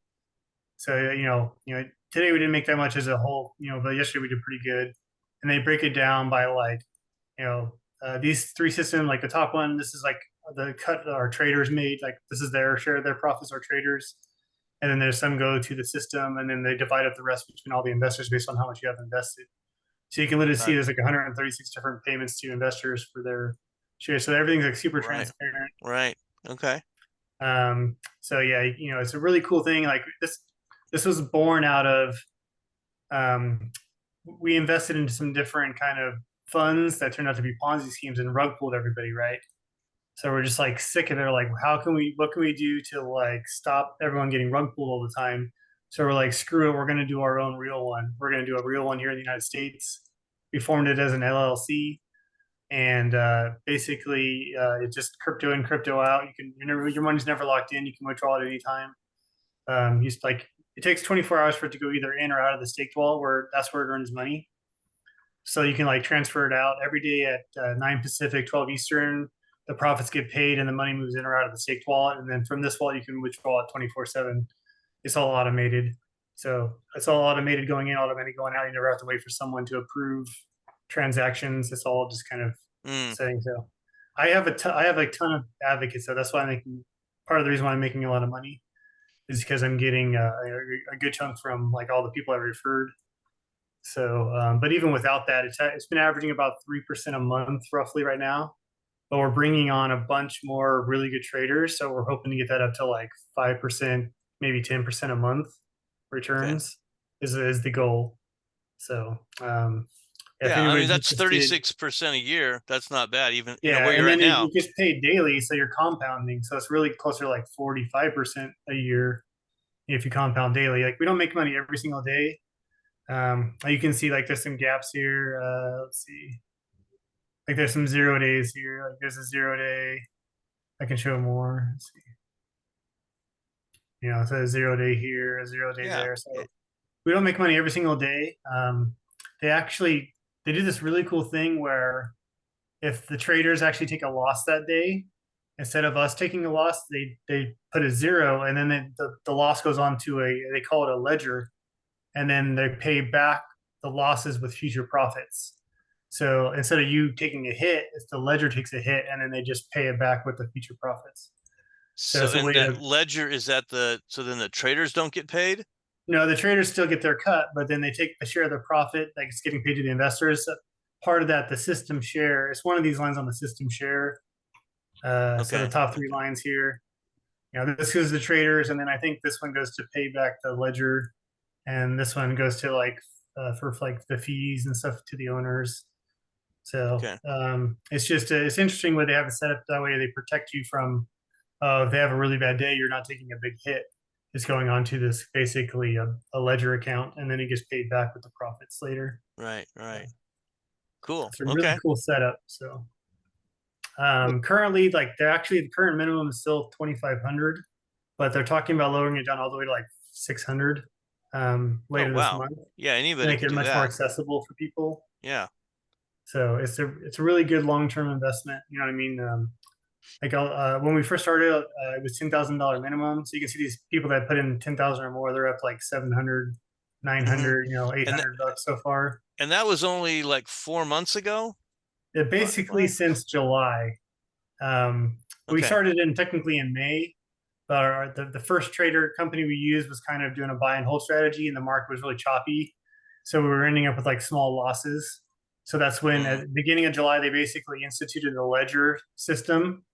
So today we didn't make that much as a whole, but yesterday we did pretty good. And they break it down by like, these 3 systems, like the top one, this is like the cut our traders made, like this is their share of their profits, our traders. And then there's some go to the system, and then they divide up the rest between all the investors based on how much you have invested. So you can literally see there's like 136 different payments to investors for their shares. So everything's like super transparent. Right. Okay. So yeah, it's a really cool thing. Like this was born out of we invested into some different kind of funds that turned out to be Ponzi schemes and rug pulled everybody, right? So we're just like sick of it. Like, what can we do to like stop everyone getting rug pulled all the time? So we're like, screw it. We're going to do our own real one. We're going to do a real one here in the United States. We formed it as an LLC, and basically it's just crypto in, crypto out. Your money's never locked in. You can withdraw at any time. It takes 24 hours for it to go either in or out of the staked wallet, where that's where it earns money. So you can like transfer it out every day at 9 Pacific, 12 Eastern. The profits get paid and the money moves in or out of the staked wallet. And then from this wallet, you can withdraw it 24/7. It's all automated. So it's all automated going in, automated going out. You never have to wait for someone to approve transactions. It's all just kind of setting. So I have a ton of advocates. So that's why I'm making, part of the reason why I'm making a lot of money is because I'm getting a good chunk from like all the people I referred. So, but even without that, it's been averaging about 3% a month roughly right now. But we're bringing on a bunch more really good traders, so we're hoping to get that up to like 5%, maybe 10% a month returns is the goal. So, yeah, I mean that's 36% a year. That's not bad, even where you're at now. It gets paid daily, so you're compounding. So it's really closer to like 45% a year if you compound daily. Like we don't make money every single day. You can see like there's some gaps here. Let's see. Like there's some 0 days here. Like there's a 0 day. I can show more. Let's see. So a 0 day here, a 0 day there. So we don't make money every single day. They do this really cool thing where if the traders actually take a loss that day, instead of us taking a loss, they put a 0, and then the loss goes on to they call it a ledger, and then they pay back the losses with future profits. So instead of you taking a hit, it's the ledger takes a hit, and then they just pay it back with the future profits. So and that ledger, is that so then the traders don't get paid? No, the traders still get their cut, but then they take a share of the profit, like it's getting paid to the investors. So part of that, the system share, it's one of these lines on the system share. So the top 3 lines here, this goes to the traders, and then I think this one goes to pay back the ledger, and this one goes to like for like the fees and stuff to the owners. So it's just it's interesting where they have it set up that way. They protect you from if they have a really bad day, you're not taking a big hit. It's going on to this basically a ledger account, and then it gets paid back with the profits later. Right. Cool. It's a really cool setup. So currently, like the current minimum is still 2,500, but they're talking about lowering it down all the way to like 600 later this month. Yeah, anybody make it much more accessible for people. Yeah. So it's a really good long-term investment. You know what I mean? When we first started, it was $10,000 minimum. So you can see these people that put in 10,000 or more, they're up like 700, 900, $800 so far. And that was only like 4 months ago? Basically since July. We started technically in May, but the first trader company we used was kind of doing a buy and hold strategy, and the market was really choppy. So we were ending up with like small losses. So that's when at the beginning of July, they basically instituted a ledger system.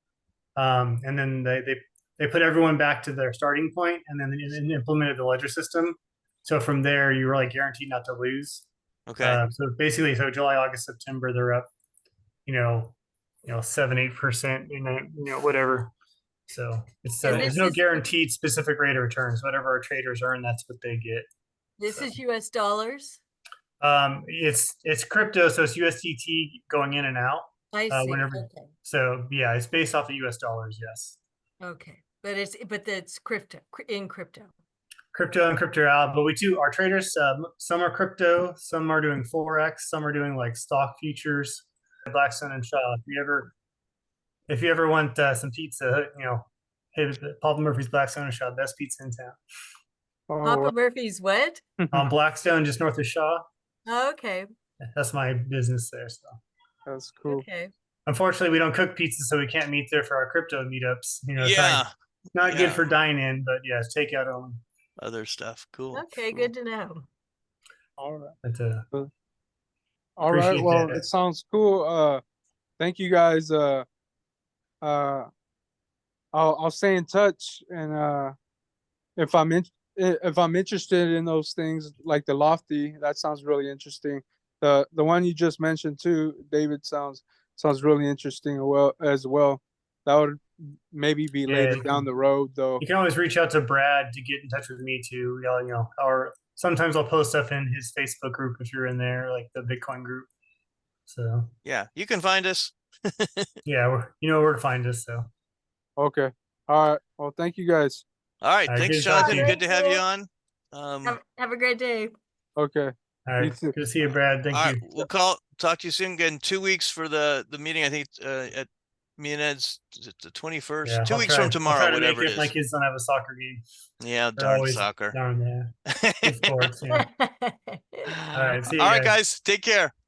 And then they put everyone back to their starting point, and then implemented the ledger system. So from there, you were like guaranteed not to lose. Okay. So basically, July, August, September, they're up, 7-8%, whatever. So there's no guaranteed specific rate of returns. Whatever our traders earn, that's what they get. This is US dollars? It's crypto, so it's USDT going in and out. I see. So yeah, it's based off of US dollars. Yes. Okay, but that's crypto in crypto. Crypto and crypto out, but our traders. Some are crypto, some are doing forex, some are doing like stock futures. Blackstone and Shaw. If you ever want some pizza, hey, Papa Murphy's Blackstone and Shaw, best pizza in town. Papa Murphy's what? Blackstone, just north of Shaw. Oh, okay. That's my business there. So that's cool. Okay. Unfortunately, we don't cook pizza, so we can't meet there for our crypto meetups. It's not good for dine-in, but it's takeout only. Other stuff, cool. Okay, good to know. All right. But, all right. Well, it sounds cool. Thank you guys. I'll stay in touch, and if I'm interested in those things like the Lofty, that sounds really interesting. The one you just mentioned too, David, sounds really interesting as well. That would maybe be Yeah, later you down can- the road, though. You can always reach out to Brad to get in touch with me too. You know, or sometimes I'll post stuff in his Facebook group if you're in there, like the Bitcoin group. So Yeah, you can find us. yeah, you know where to find us. So Okay. All right. Well, thank you guys. All right. All right, Thanks, good to talk to Jonathan. you. Good to have you Thank on. Have a great day. Okay. all right, You too. good to see you, Brad. Thank All you. right, we'll talk to you soon. Again, 2 weeks for the meeting. I think at me and Ed's, is it the 21st? Yeah, 2 weeks from I'll tomorrow, try to whatever make it it if my is. kids don't have a soccer game. Yeah, They're darn always soccer. darn, yeah. Sports, yeah. All right, see you All right, guys. guys, take care.